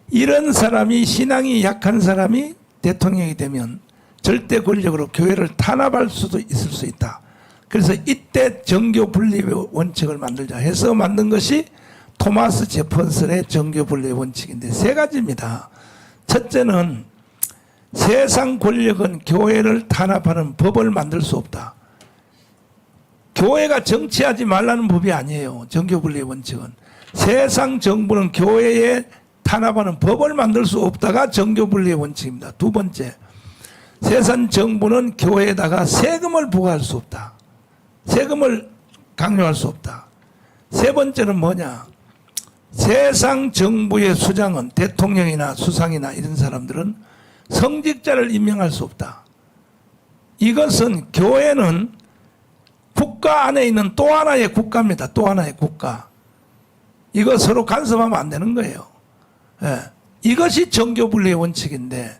이런 사람이, 신앙이 약한 사람이 대통령이 되면 절대 권력으로 교회를 탄압할 수도 있을 수 있다. 그래서 이때 정교 분립의 원칙을 만들자 해서 만든 것이 토마스 제퍼슨의 정교 분립의 원칙인데 세 가지입니다. 첫째는 세상 권력은 교회를 탄압하는 법을 만들 수 없다. 교회가 정치하지 말라는 법이 아니에요. 정교 분립의 원칙은. 세상 정부는 교회에 탄압하는 법을 만들 수 없다가 정교 분립의 원칙입니다. 두 번째, 세상 정부는 교회에다가 세금을 부과할 수 없다. 세금을 강요할 수 없다. 세 번째는 뭐냐? 세상 정부의 수장은 대통령이나 수상이나 이런 사람들은 성직자를 임명할 수 없다. 이것은 교회는 국가 안에 있는 또 하나의 국가입니다. 또 하나의 국가. 이거 서로 간섭하면 안 되는 거예요. 예. 이것이 정교분리의 원칙인데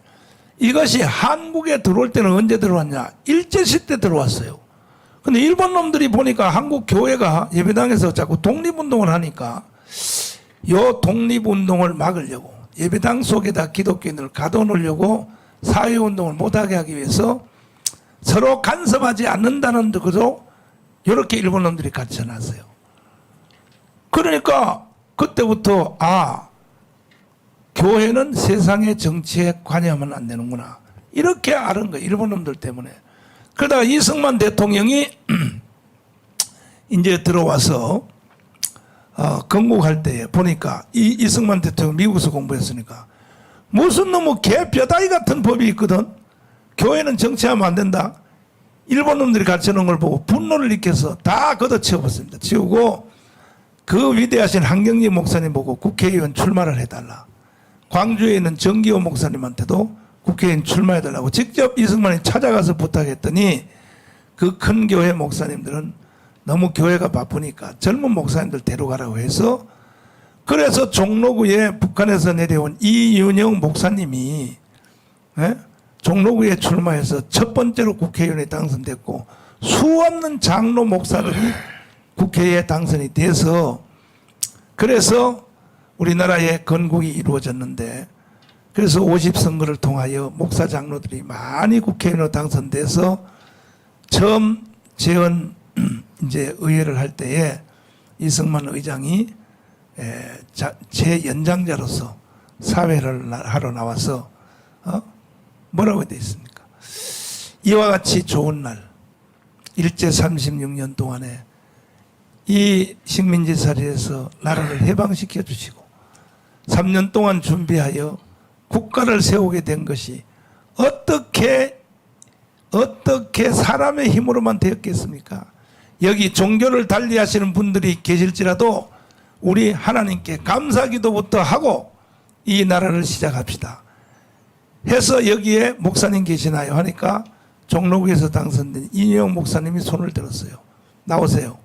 이것이 한국에 들어올 때는 언제 들어왔냐? 일제시대 들어왔어요. 근데 일본 놈들이 보니까 한국 교회가 예배당에서 자꾸 독립운동을 하니까 요 독립운동을 막으려고 예배당 속에다 기독교인을 가둬놓으려고 사회운동을 못하게 하기 위해서 서로 간섭하지 않는다는 것으로 이렇게 일본 놈들이 가르쳐놨어요. 그러니까 그때부터 교회는 세상의 정치에 관여하면 안 되는구나. 이렇게 아는 거예요. 일본 놈들 때문에. 그러다가 이승만 대통령이 이제 들어와서 건국할 때 보니까 이승만 대통령 미국에서 공부했으니까 무슨 놈의 개 뼈다귀 같은 법이 있거든. 교회는 정치하면 안 된다. 일본 놈들이 가르쳐놓은 걸 보고 분노를 일으켜서 다 걷어치워버렸습니다. 치우고 그 위대하신 한경직 목사님 보고 국회의원 출마를 해달라. 광주에 있는 정기호 목사님한테도 국회의원 출마해달라고 직접 이승만이 찾아가서 부탁했더니 그 큰 교회 목사님들은 너무 교회가 바쁘니까 젊은 목사님들 데려가라고 해서 그래서 종로구에 북한에서 내려온 이윤영 목사님이 종로구에 출마해서 첫 번째로 국회의원에 당선됐고 수없는 장로 목사들이 국회에 당선이 돼서 그래서 우리나라의 건국이 이루어졌는데 그래서 50선거를 통하여 목사 장로들이 많이 국회의원으로 당선돼서 처음 재헌 이제 의회를 할 때에 이승만 의장이 제 연장자로서 사회를 하러 나와서 뭐라고 되어 있습니까? 이와 같이 좋은 날 일제 36년 동안에 이 식민지살이에서 나라를 해방시켜 주시고 3년 동안 준비하여 국가를 세우게 된 것이 어떻게 사람의 힘으로만 되었겠습니까? 여기 종교를 달리하시는 분들이 계실지라도 우리 하나님께 감사기도부터 하고 이 나라를 시작합시다. 해서 여기에 목사님 계시나요? 하니까 종로구에서 당선된 이인영 목사님이 손을 들었어요. 나오세요.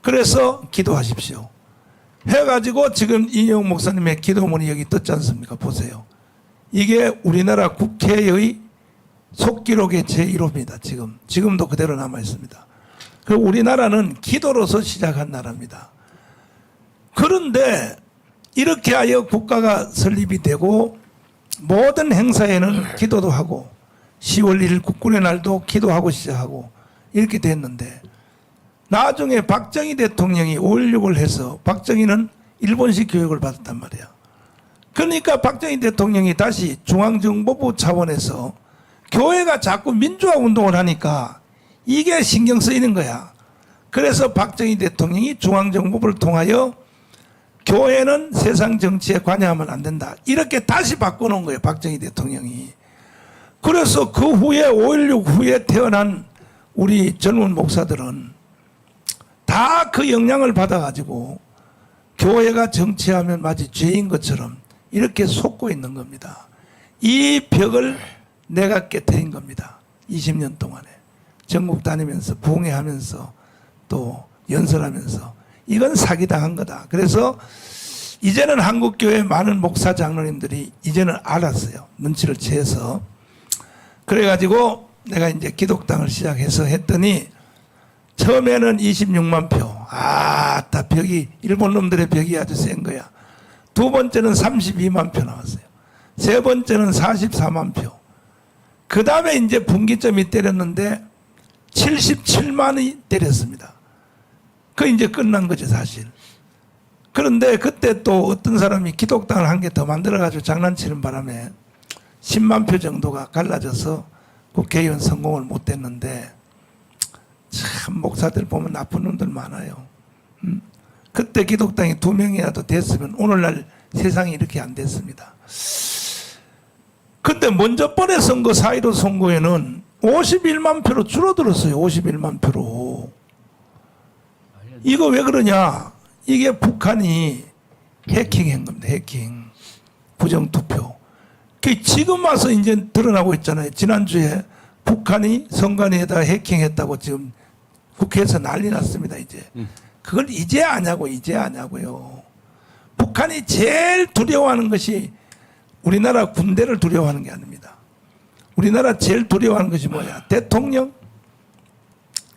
그래서 기도하십시오. 해가지고 지금 이인영 목사님의 기도문이 여기 떴지 않습니까? 보세요. 이게 우리나라 국회의 속기록의 제1호입니다. 지금도 그대로 남아 있습니다. 그 우리나라는 기도로서 시작한 나라입니다. 그런데 이렇게 하여 국가가 설립이 되고 모든 행사에는 기도도 하고 10월 1일 국군의 날도 기도하고 시작하고 이렇게 됐는데 나중에 박정희 대통령이 5.16을 해서 박정희는 일본식 교육을 받았단 말이야. 그러니까 박정희 대통령이 다시 중앙정보부 차원에서 교회가 자꾸 민주화 운동을 하니까 이게 신경 쓰이는 거야. 그래서 박정희 대통령이 중앙정보부를 통하여 교회는 세상 정치에 관여하면 안 된다. 이렇게 다시 바꿔놓은 거예요. 박정희 대통령이. 그래서 그 후에 5.16 후에 태어난 우리 젊은 목사들은 다 그 영향을 받아가지고 교회가 정치하면 마치 죄인 것처럼 이렇게 속고 있는 겁니다. 이 벽을 내가 깨트린 겁니다. 20년 동안에. 전국 다니면서 부흥회하면서 또 연설하면서 이건 사기당한 거다. 그래서 이제는 한국교회 많은 목사 장로님들이 이제는 알았어요. 눈치를 채서. 그래가지고 내가 이제 기독당을 시작해서 했더니 처음에는 26만 표. 다 벽이 일본 놈들의 벽이 아주 센 거야. 두 번째는 32만 표 나왔어요. 세 번째는 44만 표. 그 다음에 이제 분기점이 때렸는데 77만이 때렸습니다. 그 이제 끝난 거죠, 사실. 그런데 그때 또 어떤 사람이 기독당을 한 개 더 만들어가지고 장난치는 바람에 10만 표 정도가 갈라져서 국회의원 성공을 못 했는데, 참 목사들 보면 나쁜 놈들 많아요. 그때 기독당이 2명이라도 됐으면 오늘날 세상이 이렇게 안 됐습니다. 그때 먼저 번에 선거 4.15 선거에는 51만 표로 줄어들었어요. 51만 표로. 이거 왜 그러냐? 이게 북한이 해킹한 겁니다. 해킹. 부정투표. 지금 와서 이제 드러나고 있잖아요. 지난주에 북한이 선관위에다 해킹했다고 지금 국회에서 난리 났습니다. 이제. 그걸 이제 아냐고, 이제 아냐고요. 북한이 제일 두려워하는 것이 우리나라 군대를 두려워하는 게 아닙니다. 우리나라 제일 두려워하는 것이 뭐냐? 대통령,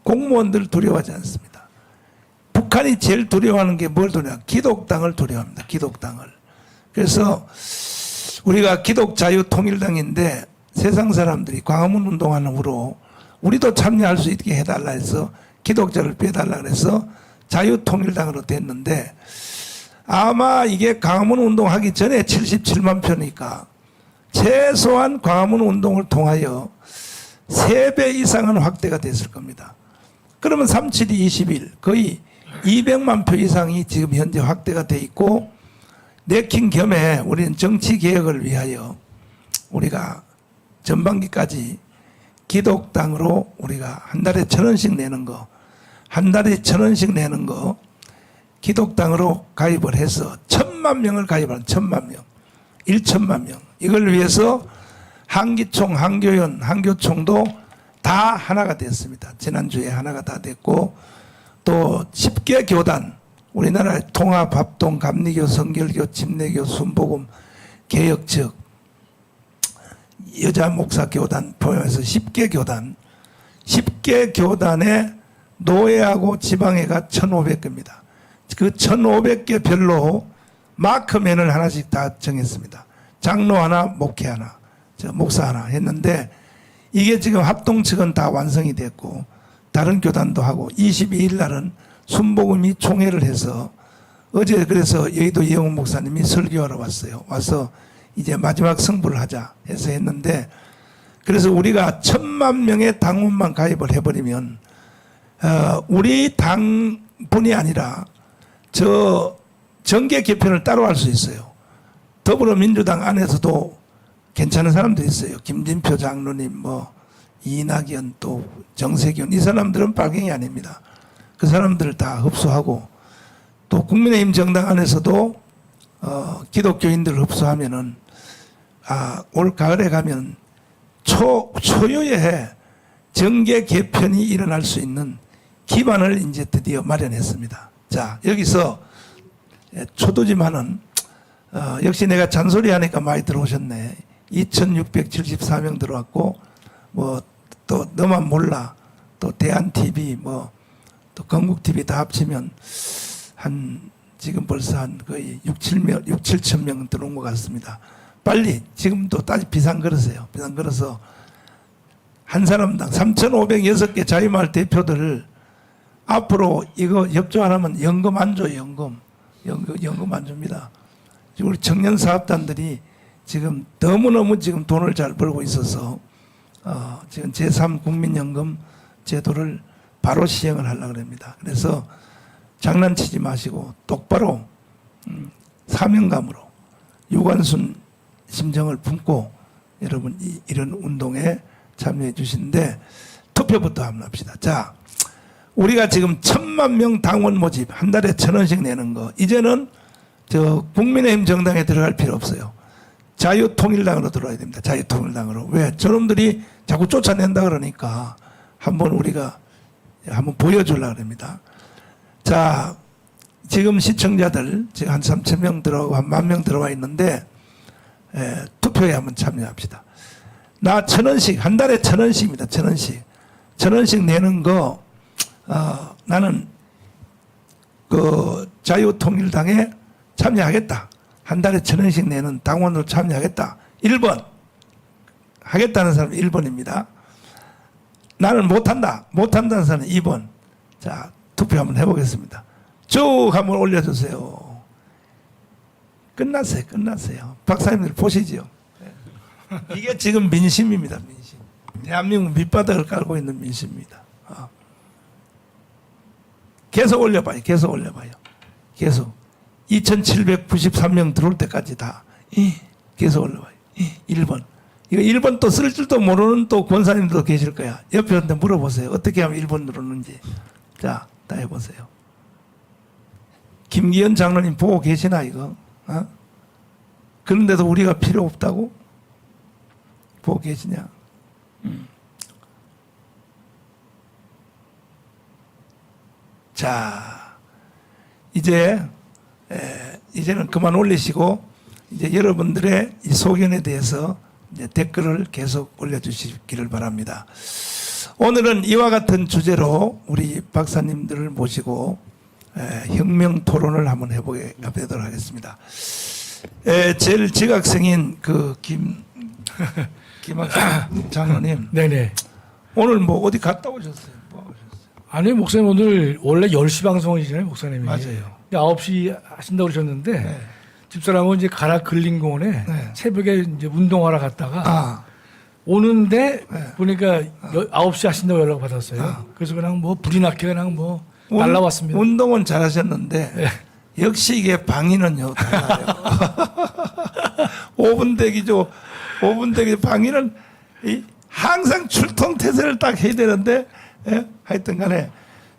공무원들 두려워하지 않습니다. 북한이 제일 두려워하는 게 뭘 두려워하냐? 기독당을 두려워합니다. 기독당을. 그래서 우리가 기독자유통일당인데 세상 사람들이 광화문 운동하는 후로 우리도 참여할 수 있게 해달라 해서 기독자를 빼달라 그래서 자유통일당으로 됐는데, 아마 이게 광화문 운동하기 전에 77만 표니까 최소한 광화문 운동을 통하여 3배 이상은 확대가 됐을 겁니다. 그러면 372 21 거의 200만 표 이상이 지금 현재 확대가 돼 있고, 내킨 겸에 우리는 정치 개혁을 위하여 우리가 전반기까지 기독당으로 우리가 한 달에 1,000원씩 내는 거, 한 달에 1,000원씩 내는 거 기독당으로 가입을 해서 1,000만 명을 가입하는 1,000만 명, 1,000만 명. 이걸 위해서 한기총, 한교연, 한교총도 다 하나가 됐습니다. 지난주에 하나가 다 됐고, 또 10개 교단, 우리나라 통합, 합동, 감리교, 성결교, 침례교, 순복음, 개혁측, 여자 목사 교단 포함해서 10개 교단, 10개 교단에 노예하고 지방회가 1,500개입니다. 그 1,500개 별로 마크맨을 하나씩 다 정했습니다. 장로 하나, 목회 하나, 목사 하나 했는데, 이게 지금 합동 측은 다 완성이 됐고 다른 교단도 하고, 22일 날은 순복음이 총회를 해서, 어제 그래서 여의도 이영훈 목사님이 설교하러 왔어요. 와서 이제 마지막 승부를 하자 해서 했는데, 그래서 우리가 1,000만 명의 당원만 가입을 해버리면 우리 당뿐이 아니라 저 정계 개편을 따로 할 수 있어요. 더불어민주당 안에서도 괜찮은 사람들이 있어요. 김진표 장로님, 뭐 이낙연, 또 정세균, 이 사람들은 빨갱이 아닙니다. 그 사람들을 다 흡수하고, 또 국민의힘 정당 안에서도 기독교인들을 흡수하면은 올 가을에 가면 초유의 정계 개편이 일어날 수 있는 기반을 이제 드디어 마련했습니다. 자, 여기서 초두지만은 역시 내가 잔소리 하니까 많이 들어오셨네. 2,674명 들어왔고, 뭐 또 너만 몰라, 또 대한TV, 뭐 또 건국TV 다 합치면 한 지금 벌써 한 거의 6, 7천 명 들어온 것 같습니다. 빨리 지금도 따지 비상 걸으세요. 비상 걸어서 한 사람당 3,506개 자유마을 대표들 앞으로 이거 협조 안 하면 연금 안 줘요. 연금 안 줍니다. 우리 청년 사업단들이 지금 너무너무 지금 돈을 잘 벌고 있어서 지금 제3 국민연금 제도를 바로 시행을 하려고 합니다. 그래서 장난치지 마시고 똑바로 사명감으로 유관순 심정을 품고 여러분 이런 운동에 참여해 주시는데, 투표부터 한번 합시다. 자, 우리가 지금 1,000만 명 당원 모집, 한 달에 1,000원씩 내는 거, 이제는 저 국민의힘 정당에 들어갈 필요 없어요. 자유통일당으로 들어와야 됩니다. 자유통일당으로. 왜? 저놈들이 자꾸 쫓아낸다 그러니까 한번 우리가 한번 보여주려고 합니다. 자, 지금 시청자들 지금 한 3,000명 들어가고 한 10,000명 들어와 있는데, 투표에 한번 참여합시다. 나 1,000원씩, 한 달에 1,000원씩입니다. 1,000원씩. 1,000원씩 내는 거, 나는 그 자유통일당에 참여하겠다. 한 달에 1,000원씩 내는 당원으로 참여하겠다. 1번. 하겠다는 사람은 1번입니다. 나는 못한다. 못한다는 사람은 2번. 자, 투표 한번 해보겠습니다. 쭉 한번 올려주세요. 끝났어요. 끝났어요. 박사님들 보시죠. 이게 지금 민심입니다. 민심. 대한민국 밑바닥을 깔고 있는 민심입니다. 계속 올려봐요. 계속 올려봐요. 계속. 2,793명 들어올 때까지 다 계속 올려봐요. 1번. 이거 1번 또 쓸 줄도 모르는 또 권사님도 계실 거야. 옆에 물어보세요. 어떻게 하면 1번 누르는지. 자, 다 해보세요. 김기현 장로님 보고 계시나 이거? 그런데도 우리가 필요 없다고? 보고 계시냐? 자, 이제는 그만 올리시고 이제 여러분들의 이 소견에 대해서 이제 댓글을 계속 올려주시기를 바랍니다. 오늘은 이와 같은 주제로 우리 박사님들을 모시고 혁명 토론을 한번 해보도록 하겠습니다. 제일 지각생인 그 김학생 장로님, 네네. 오늘 뭐 어디 갔다 오셨어요? 뭐 하셨어요? 아니, 목사님 오늘 원래 10시 방송이잖아요, 목사님이. 맞아요. 9시 하신다고 그러셨는데, 네. 집사람은 이제 가락 근린공원에 네. 새벽에 이제 운동하러 갔다가 오는데 네. 보니까 9시 하신다고 연락 받았어요. 그래서 그냥 뭐 불이 나게 그냥 뭐 날라왔습니다. 운동은 잘하셨는데 네. 역시 이게 방위는요 달라요. 5분 대기죠. 5분 대기 방위는 항상 출동 태세를 딱 해야 되는데 하여튼 간에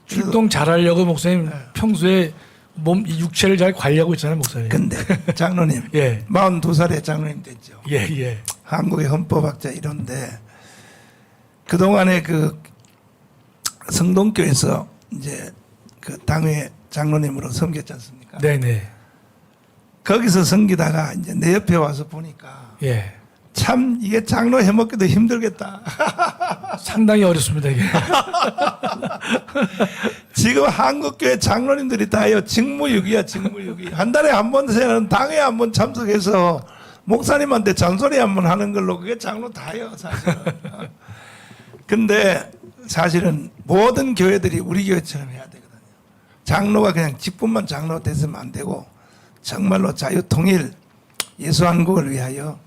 출동 잘하려고 목사님 평소에 몸 육체를 잘 관리하고 있잖아요, 목사님. 근데 장로님 예. 42살에 장로님 됐죠. 예, 예. 한국의 헌법학자 이런데 그동안에 그 성동교에서 이제 그 당회 장로님으로 섬겼지 않습니까? 네네. 거기서 섬기다가 이제 내 옆에 와서 보니까 예. 참 이게 장로 해먹기도 힘들겠다. 상당히 어렵습니다, 이게. 지금 한국교회 장로님들이 다요 직무유기야, 직무유기. 한 달에 한 번씩은 당회 한 번 참석해서 목사님한테 잔소리 한 번 하는 걸로 그게 장로 다요, 사실은. 근데 사실은 모든 교회들이 우리 교회처럼 해야 되거든요. 장로가 그냥 직분만 장로 됐으면 안 되고 정말로 자유통일, 예수한국을 위하여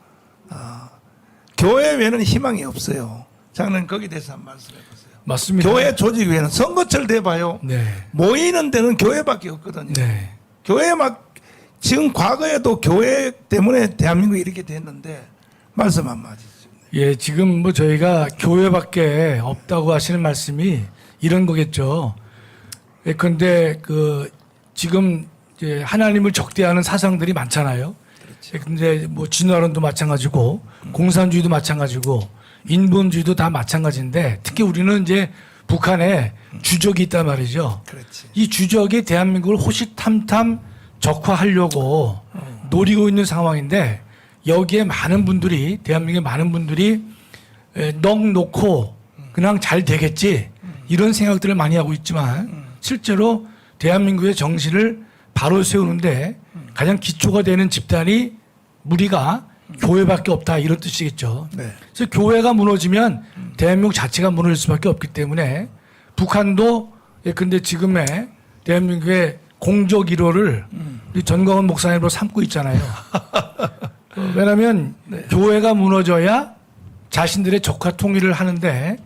교회 외에는 희망이 없어요. 장로님 거기에 대해서 한 말씀 해보세요. 맞습니다. 교회 조직 외에는 선거철 돼봐요. 네. 모이는 데는 교회밖에 없거든요. 네. 교회 지금 과거에도 교회 때문에 대한민국이 이렇게 됐는데 말씀 한마디. 예, 지금 뭐 저희가 교회밖에 없다고 하시는 말씀이 이런 거겠죠. 그런데 지금 이제 하나님을 적대하는 사상들이 많잖아요. 근데 뭐 진화론도 마찬가지고 공산주의도 마찬가지고 인본주의도 다 마찬가지인데 특히 우리는 이제 북한에 주적이 있단 말이죠. 그렇지. 이 주적이 대한민국을 호시탐탐 적화하려고 노리고 있는 상황인데 여기에 많은 분들이 대한민국의 많은 분들이 넋 놓고 그냥 잘 되겠지 이런 생각들을 많이 하고 있지만 실제로 대한민국의 정신을 바로 세우는데 가장 기초가 되는 집단이 무리가 교회밖에 없다 이런 뜻이겠죠. 네. 그래서 교회가 무너지면 대한민국 자체가 무너질 수밖에 없기 때문에 북한도 근데 지금의 대한민국의 공적 1호를 우리 전광훈 목사님으로 삼고 있잖아요. 왜냐하면 교회가 무너져야 자신들의 적화 통일을 하는데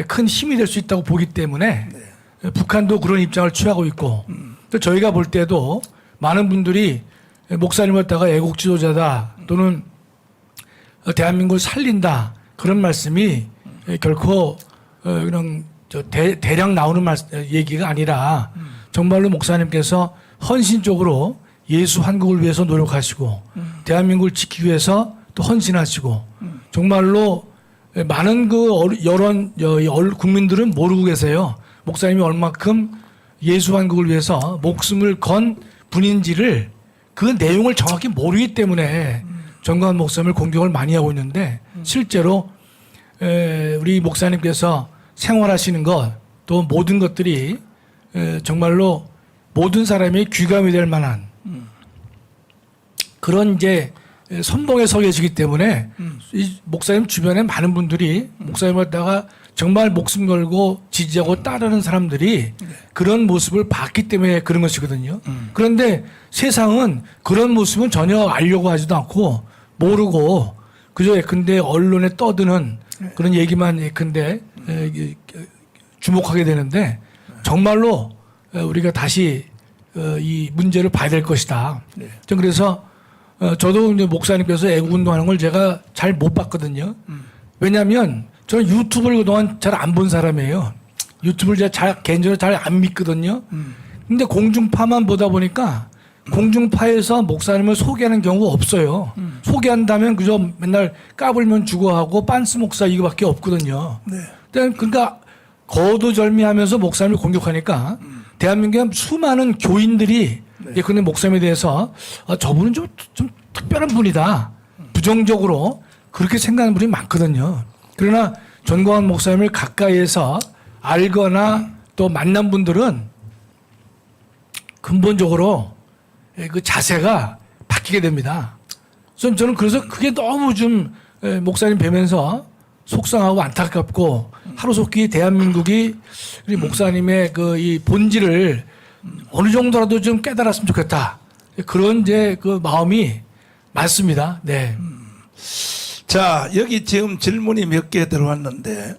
큰 힘이 될 수 있다고 보기 때문에 북한도 그런 입장을 취하고 있고 또 저희가 볼 때도 많은 분들이 목사님을 따가 애국 지도자다 또는 대한민국을 살린다 그런 말씀이 결코 그냥 대략 나오는 얘기가 아니라 정말로 목사님께서 헌신적으로 예수 한국을 위해서 노력하시고 대한민국을 지키기 위해서 또 헌신하시고 정말로 많은 여론 국민들은 모르고 계세요. 목사님이 얼마큼 예수 한국을 위해서 목숨을 건 분인지를 그 내용을 정확히 모르기 때문에 전광훈 목사님을 공격을 많이 하고 있는데 실제로 우리 목사님께서 생활하시는 것 또 모든 것들이 정말로 모든 사람이 귀감이 될 만한 그런 이제 선봉에 서 계시기 때문에 이 목사님 주변에 많은 분들이 목사님을 갖다가 정말 목숨 걸고 지지하고 따르는 사람들이 그런 모습을 봤기 때문에 그런 것이거든요. 그런데 세상은 그런 모습은 전혀 알려고 하지도 않고 모르고 그저 예컨대 언론에 떠드는 그런 얘기만 예컨대 주목하게 되는데 정말로 우리가 다시 이 문제를 봐야 될 것이다. 전 그래서 저도 이제 목사님께서 애국운동하는 걸 제가 잘 못 봤거든요. 왜냐하면 저는 유튜브를 그동안 잘 안 본 사람이에요. 유튜브를 제가 개인적으로 잘 안 믿거든요. 근데 공중파만 보다 보니까 공중파에서 목사님을 소개하는 경우가 없어요. 소개한다면 그저 맨날 까불면 죽어하고 빤스 목사 이거밖에 없거든요. 네. 그러니까 거두절미하면서 목사님을 공격하니까 대한민국의 수많은 교인들이 예컨대 목사님에 대해서 저분은 좀 특별한 분이다. 부정적으로 그렇게 생각하는 분이 많거든요. 그러나 전광훈 목사님을 가까이에서 알거나 또 만난 분들은 근본적으로 그 자세가 바뀌게 됩니다. 저는 그래서 그게 너무 좀 목사님 뵈면서 속상하고 안타깝고 하루속히 대한민국이 우리 목사님의 그 이 본질을 어느 정도라도 좀 깨달았으면 좋겠다. 그런 이제 그 마음이 많습니다. 네. 자, 여기 지금 질문이 몇 개 들어왔는데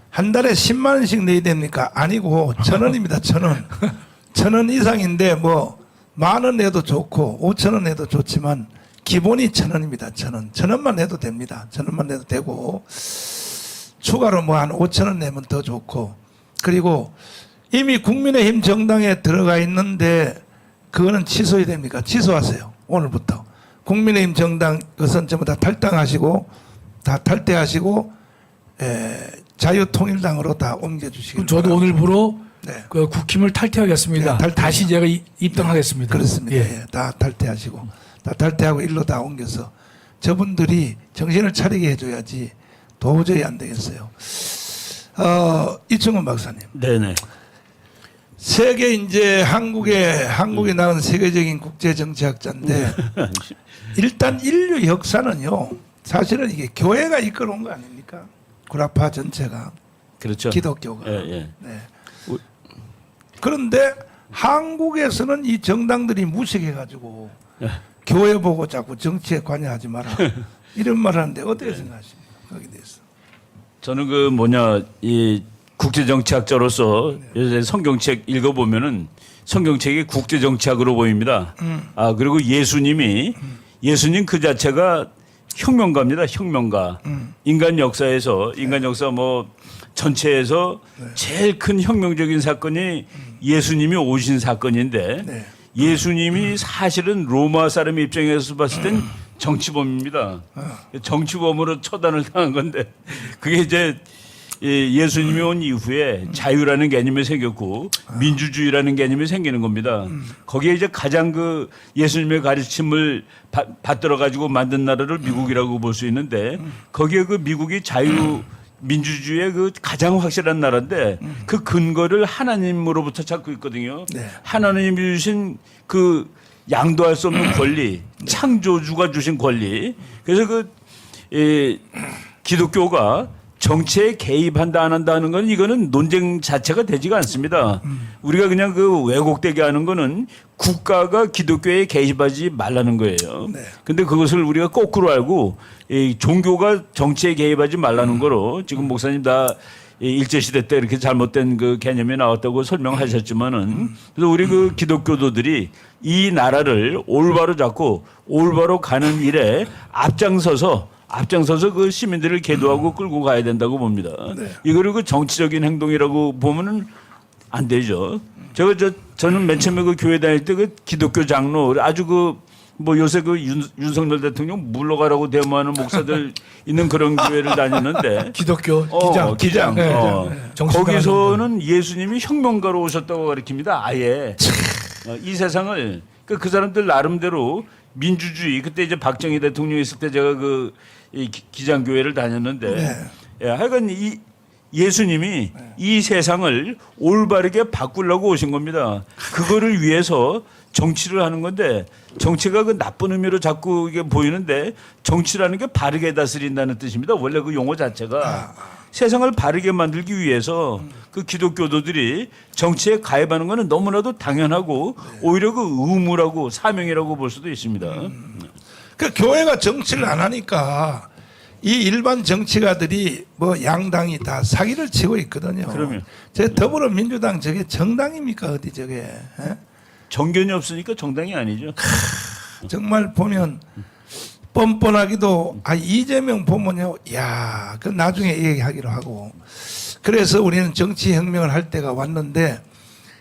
한 달에 10만 원씩 내야 됩니까? 아니고 1,000원입니다. 1,000원. 1,000원 이상인데 뭐 10,000원 내도 좋고 5,000원 내도 좋지만 기본이 1,000원입니다. 1,000원. 1,000원만 내도 됩니다. 1,000원만 내도 되고 추가로 뭐 한 5,000원 내면 더 좋고 그리고 이미 국민의힘 정당에 들어가 있는데 그거는 취소해야 됩니까? 취소하세요. 오늘부터. 국민의힘 정당 그것은 전부 다 탈당하시고 다 탈퇴하시고 자유통일당으로 다 옮겨주시기 저도 바랍니다. 오늘부로 네. 그 국힘을 탈퇴하겠습니다. 네, 다시 제가 입당하겠습니다. 그렇습니다. 예. 예, 다 탈퇴하시고 다 탈퇴하고 일로 다 옮겨서 저분들이 정신을 차리게 해줘야지 도저히 안 되겠어요. 이충원 박사님. 네네. 세계 이제 한국에 나온 세계적인 국제 정치학자인데 일단 인류 역사는요 사실은 이게 교회가 이끌어온 거 아닙니까? 구라파 전체가 그렇죠. 기독교가. 예, 예. 네. 그런데 한국에서는 이 정당들이 무식해가지고 교회 보고 자꾸 정치에 관여하지 마라 이런 말을 하는데 어떻게 생각하십니까? 거기에 대해서. 저는 이 국제정치학자로서 요새 성경책 읽어보면은 성경책이 국제정치학으로 보입니다. 그리고 예수님 그 자체가 혁명가입니다. 혁명가. 인간 역사 뭐 전체에서 제일 큰 혁명적인 사건이 예수님이 오신 사건인데 네. 예수님이 사실은 로마 사람 입장에서 봤을 땐 정치범입니다. 정치범으로 처단을 당한 건데 그게 이제 예수님이 온 이후에 자유라는 개념이 생겼고 민주주의라는 개념이 생기는 겁니다. 거기에 이제 가장 그 예수님의 가르침을 받들어 가지고 만든 나라를 미국이라고 볼 수 있는데 거기에 그 미국이 자유 민주주의의 그 가장 확실한 나라인데 그 근거를 하나님으로부터 찾고 있거든요. 네. 하나님이 주신 그 양도할 수 없는 권리, 창조주가 주신 권리. 그래서 기독교가 정치에 개입한다 안 한다 하는 건 이거는 논쟁 자체가 되지가 않습니다. 우리가 그냥 그 왜곡되게 하는 거는 국가가 기독교에 개입하지 말라는 거예요. 네. 근데 그것을 우리가 거꾸로 알고 이 종교가 정치에 개입하지 말라는 거로 지금 목사님 다 일제시대 때 이렇게 잘못된 그 개념이 나왔다고 설명하셨지만은 그래서 우리 그 기독교도들이 이 나라를 올바로 잡고 올바로 가는 일에 앞장서서 그 시민들을 계도하고 끌고 가야 된다고 봅니다. 네. 이거를 그 정치적인 행동이라고 보면은 안 되죠. 저는 맨 처음에 그 교회 다닐 때 그 기독교 장로 아주 뭐 요새 그 윤석열 대통령 물러가라고 데모하는 목사들 있는 그런 교회를 다녔는데 기독교 기장. 네, 거기서는 예수님이 혁명가로 오셨다고 가르칩니다. 아예 이 세상을 그 사람들 나름대로 민주주의 그때 이제 박정희 대통령 있을 때 제가 이 기장교회를 다녔는데 네. 하여간 예수님이 이 세상을 올바르게 바꾸려고 오신 겁니다. 그거를 위해서 정치를 하는 건데 정치가 그 나쁜 의미로 자꾸 이게 보이는데 정치라는 게 바르게 다스린다는 뜻입니다. 원래 그 용어 자체가 세상을 바르게 만들기 위해서 그 기독교도들이 정치에 가입하는 것은 너무나도 당연하고 오히려 그 의무라고 사명이라고 볼 수도 있습니다. 그 교회가 정치를 안 하니까 이 일반 정치가들이 뭐 양당이 다 사기를 치고 있거든요. 그럼요. 제 더불어민주당 저게 정당입니까 어디 저게? 예? 정견이 없으니까 정당이 아니죠. 정말 보면 뻔뻔하기도 이재명 보면요, 야, 그 나중에 얘기하기로 하고. 그래서 우리는 정치 혁명을 할 때가 왔는데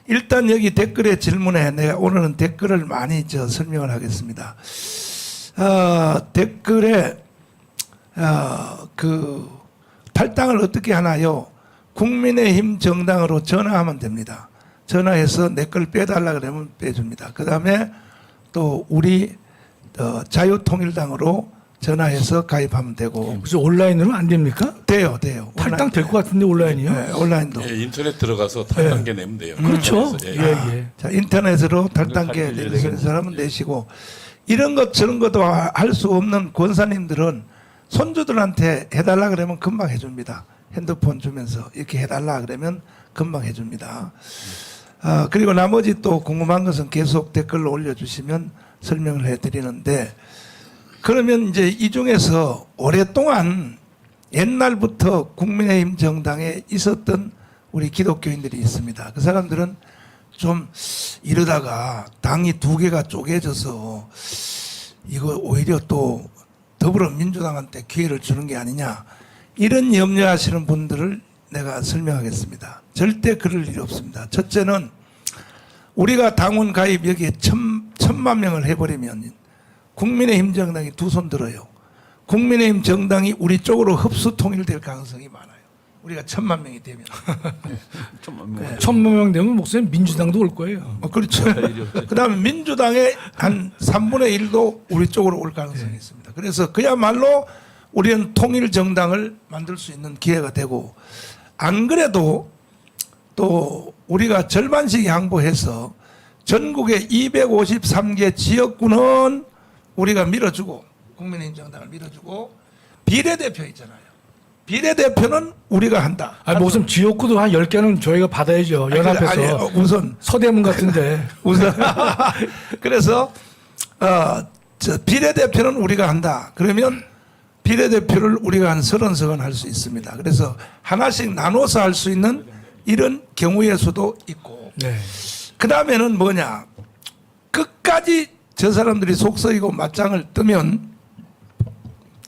일단 여기 댓글의 질문에 내가 오늘은 댓글을 많이 설명을 하겠습니다. 댓글에 그 탈당을 어떻게 하나요? 국민의힘 정당으로 전화하면 됩니다. 전화해서 내 걸 빼달라 그러면 빼줍니다. 그 다음에 또 우리 자유통일당으로 전화해서 가입하면 되고. 그래서 온라인으로 안 됩니까? 돼요. 탈당 될 것 같은데 온라인이요? 네, 온라인도. 예, 인터넷 들어가서 탈당계 내면 돼요. 그렇죠. 그래서, 예. 자, 인터넷으로 탈당계 가르쳐줘야 내리시는 사람은 내시고 이런 것 저런 것도 할 수 없는 권사님들은 손주들한테 해달라 그러면 금방 해줍니다. 핸드폰 주면서 이렇게 해달라 그러면 금방 해줍니다. 그리고 나머지 또 궁금한 것은 계속 댓글로 올려주시면 설명을 해드리는데 그러면 이제 이 중에서 오랫동안 옛날부터 국민의힘 정당에 있었던 우리 기독교인들이 있습니다. 그 사람들은 좀 이러다가 당이 두 개가 쪼개져서 이거 오히려 또 더불어민주당한테 기회를 주는 게 아니냐 이런 염려하시는 분들을 내가 설명하겠습니다. 절대 그럴 일이 없습니다. 첫째는 우리가 당원 가입 여기에 1,000만 명을 해버리면 국민의힘 정당이 두 손 들어요. 국민의힘 정당이 우리 쪽으로 흡수 통일될 가능성이 많아요. 우리가 1,000만 명이 되면. 1,000만 명 되면 목사님 민주당도 올 거예요. 그렇죠. 그 다음에 민주당의 한 3분의 1도 우리 쪽으로 올 가능성이 있습니다. 그래서 그야말로 우리는 통일 정당을 만들 수 있는 기회가 되고 안 그래도 또 우리가 절반씩 양보해서 전국의 253개 지역구는 우리가 밀어주고 국민의힘 정당을 밀어주고 비례대표 있잖아요. 비례대표는 우리가 한다. 목사님 지역구도 한 10개는 저희가 받아야죠. 연합해서. 우선 서대문 같은데. 우선 그래서 비례대표는 우리가 한다. 그러면 비례대표를 우리가 한 30석은 할 수 있습니다. 그래서 하나씩 나눠서 할 수 있는 이런 경우의 수도 있고 네. 그 다음에는 뭐냐 끝까지 저 사람들이 속썩이고 맞짱을 뜨면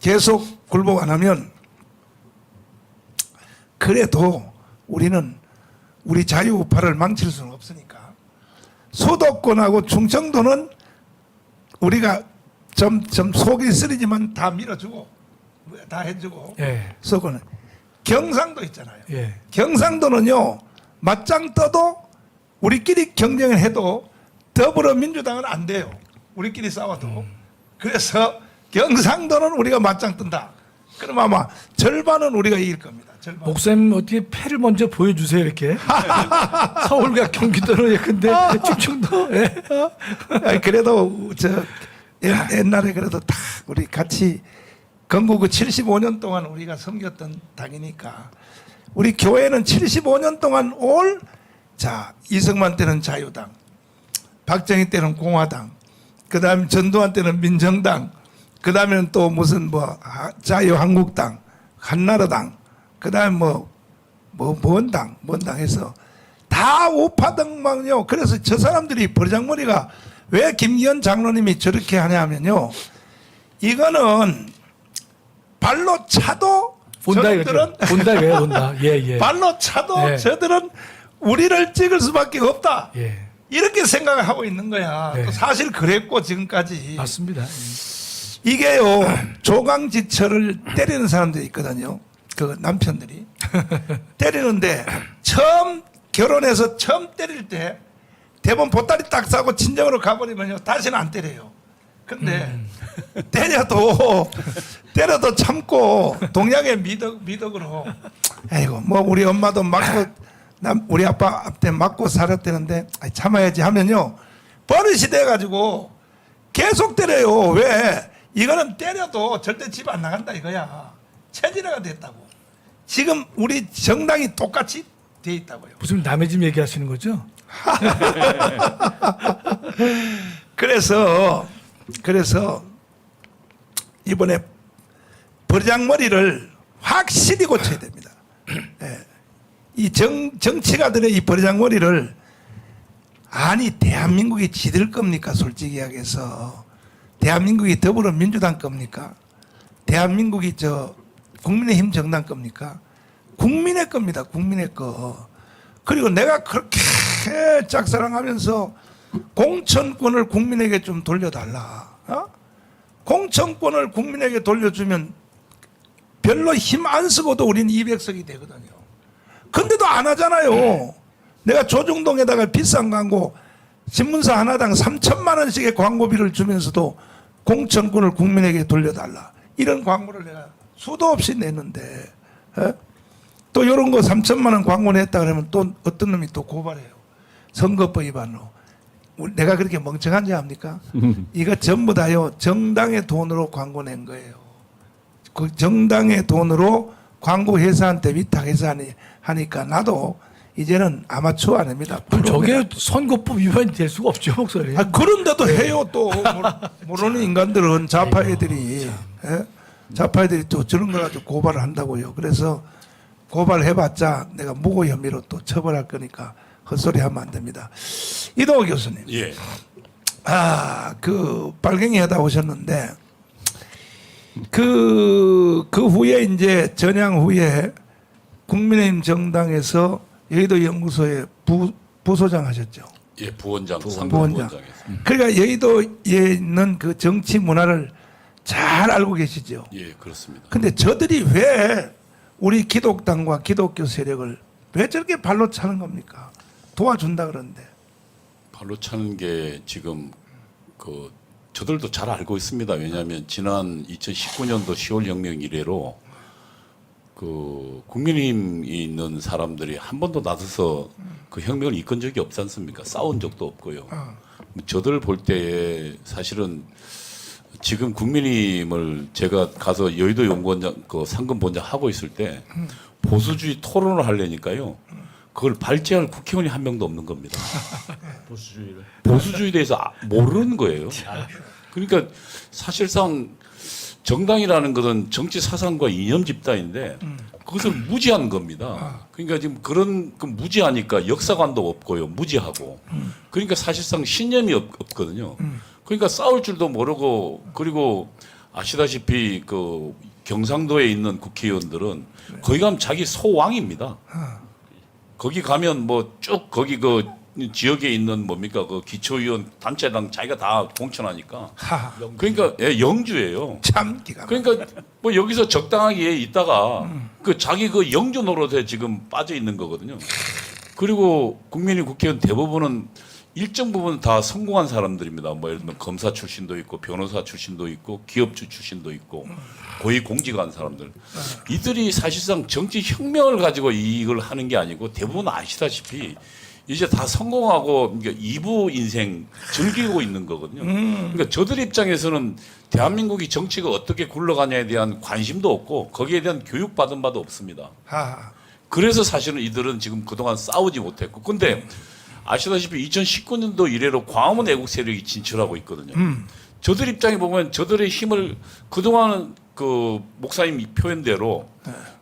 계속 굴복 안 하면 그래도 우리는 우리 자유우파를 망칠 수는 없으니까 수도권하고 충청도는 우리가 좀 속이 쓰리지만 다 밀어주고 다 해주고 예. 수도권은 경상도 있잖아요. 예. 경상도는요 맞짱 떠도 우리끼리 경쟁을 해도 더불어민주당은 안 돼요. 우리끼리 싸워도. 그래서 경상도는 우리가 맞짱 뜬다. 그럼 아마 절반은 우리가 이길 겁니다. 절반. 목사님 어떻게 패를 먼저 보여주세요 이렇게. 서울과 경기도는 예컨대 충청도. 예. 아니, 그래도 옛날에 그래도 다 우리 같이 건국 75년 동안 우리가 섬겼던 당이니까 우리 교회는 75년 동안 이승만 때는 자유당, 박정희 때는 공화당, 그 다음에 전두환 때는 민정당, 그 다음에는 또 무슨 자유한국당, 한나라당, 그 다음에 뭔 당 해서 다 우파당만요. 그래서 저 사람들이 버장머리가 왜 김기현 장로님이 저렇게 하냐면요. 이거는 발로 차도 본다 저들은 이거죠. 본다 왜 본다. 예. 발로 차도 예. 저들은 우리를 찍을 수밖에 없다. 예. 이렇게 생각을 하고 있는 거야. 예. 또 사실 그랬고 지금까지. 맞습니다. 이게요 조강지철을 때리는 사람들이 있거든요. 그 남편들이 때리는데 처음 결혼해서 처음 때릴 때 대부분 보따리 딱 싸고 친정으로 가버리면요 다시는 안 때려요. 근데 때려도 때려도 참고 동양의 미덕으로 아이고 뭐 우리 엄마도 맞고 우리 아빠 앞에 맞고 살았다는데 참아야지 하면요 버릇이 돼가지고 계속 때려요. 왜? 이거는 때려도 절대 집 안 나간다 이거야. 체질화가 됐다고. 지금 우리 정당이 똑같이 돼 있다고요. 무슨 남의 집 얘기하시는 거죠? 그래서 이번에 버르장머리를 확실히 고쳐야 됩니다. 예. 이 정치가들의 이 버르장머리를 아니 대한민국이 지들 겁니까? 솔직히 이야기해서 대한민국이 더불어민주당 겁니까? 대한민국이 국민의힘 정당 겁니까? 국민의 겁니다. 국민의 거. 그리고 내가 그렇게 짝사랑하면서 공천권을 국민에게 좀 돌려달라. 공천권을 국민에게 돌려주면 별로 힘 안 쓰고도 우리는 200석이 되거든요. 근데도 안 하잖아요. 내가 조중동에다가 비싼 광고 신문사 하나당 3천만 원씩의 광고비를 주면서도 공천권을 국민에게 돌려달라. 이런 광고를 내가 수도 없이 냈는데 또 이런 거 3천만 원 광고 냈다 그러면 또 어떤 놈이 또 고발해요. 선거법 위반으로. 내가 그렇게 멍청한지 압니까? 이거 전부 다요 정당의 돈으로 광고 낸 거예요. 그 정당의 돈으로 광고 회사한테 위탁해서 하니까 나도 이제는 아마추어 아닙니다. 저게 선거법 위반이 될 수가 없죠, 목소리. 그런데도 해요 또 모르는 인간들은 좌파 애들이 좌파애들이 또 저런 거 가지고 고발을 한다고요. 그래서 고발해봤자 내가 무고 혐의로 또 처벌할 거니까 헛소리 하면 안 됩니다. 이동호 교수님. 예. 그 빨갱이 하다 오셨는데 그 후에 이제 전향 후에 국민의힘 정당에서 여의도 연구소에 부소장 하셨죠. 예, 부원장, 부원장. 상부원장에서. 그러니까 여의도에 있는 그 정치 문화를 잘 알고 계시죠. 예, 그렇습니다. 근데 저들이 왜 우리 기독당과 기독교 세력을 왜 저렇게 발로 차는 겁니까? 도와준다 그러는데. 발로 차는 게 지금 저들도 잘 알고 있습니다. 왜냐하면 지난 2019년도 10월 혁명 이래로 국민의힘이 있는 사람들이 한 번도 나서서 그 혁명을 이끈 적이 없지 않습니까? 싸운 적도 없고요. 저들 볼 때에 사실은 지금 국민의힘을 제가 가서 여의도 연구원장 상금 본장 하고 있을 때 보수주의 토론을 하려니까요. 그걸 발제할 국회의원이 한 명도 없는 겁니다. 보수주의에 대해서 모르는 거예요. 그러니까 사실상 정당이라는 것은 정치 사상과 이념 집단인데 그것을 무지한 겁니다. 그러니까 지금 그런 무지하니까 역사관도 없고요, 무지하고. 그러니까 사실상 신념이 없거든요. 그러니까 싸울 줄도 모르고 그리고 아시다시피 경상도에 있는 국회의원들은 거기 가면 자기 소왕입니다. 거기 가면 뭐 쭉 거기 지역에 있는 기초의원 단체당 자기가 다 공천하니까. 그러니까 영주예요. 참 기가. 그러니까 뭐 여기서 적당하게 있다가 자기 영주 노릇에 지금 빠져 있는 거거든요. 그리고 국민의 국회의원 대부분은 일정 부분 다 성공한 사람들입니다. 뭐 예를 들면 검사 출신도 있고 변호사 출신도 있고 기업주 출신도 있고 고위공직한 사람들. 이들이 사실상 정치 혁명을 가지고 이걸 하는 게 아니고 대부분 아시다시피 이제 다 성공하고 그러니까 2부 인생 즐기고 있는 거거든요. 그러니까 저들 입장에서는 대한민국이 정치가 어떻게 굴러가냐에 대한 관심도 없고 거기에 대한 교육받은 바도 없습니다. 그래서 사실은 이들은 지금 그동안 싸우지 못했고. 근데 아시다시피 2019년도 이래로 광화문 애국 세력이 진출하고 있거든요. 저들 입장에 보면 저들의 힘을 그동안은 목사님 표현대로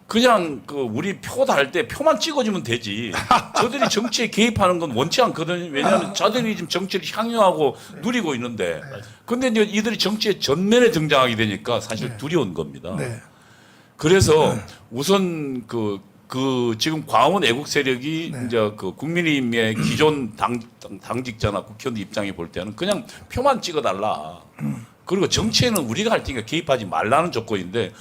그냥 우리 표 달 때 표만 찍어주면 되지. 저들이 정치에 개입하는 건 원치 않거든요. 왜냐하면 저들이 지금 정치를 향유하고 누리고 있는데. 근데 이제 이들이 정치의 전면에 등장하게 되니까 사실 두려운 겁니다. 그래서 우선 지금 광화문 애국 세력이 이제 국민의힘의 기존 당직자나 국회의원 입장에 볼 때는 그냥 표만 찍어달라. 그리고 정치에는 우리가 할 테니까 개입하지 말라는 조건인데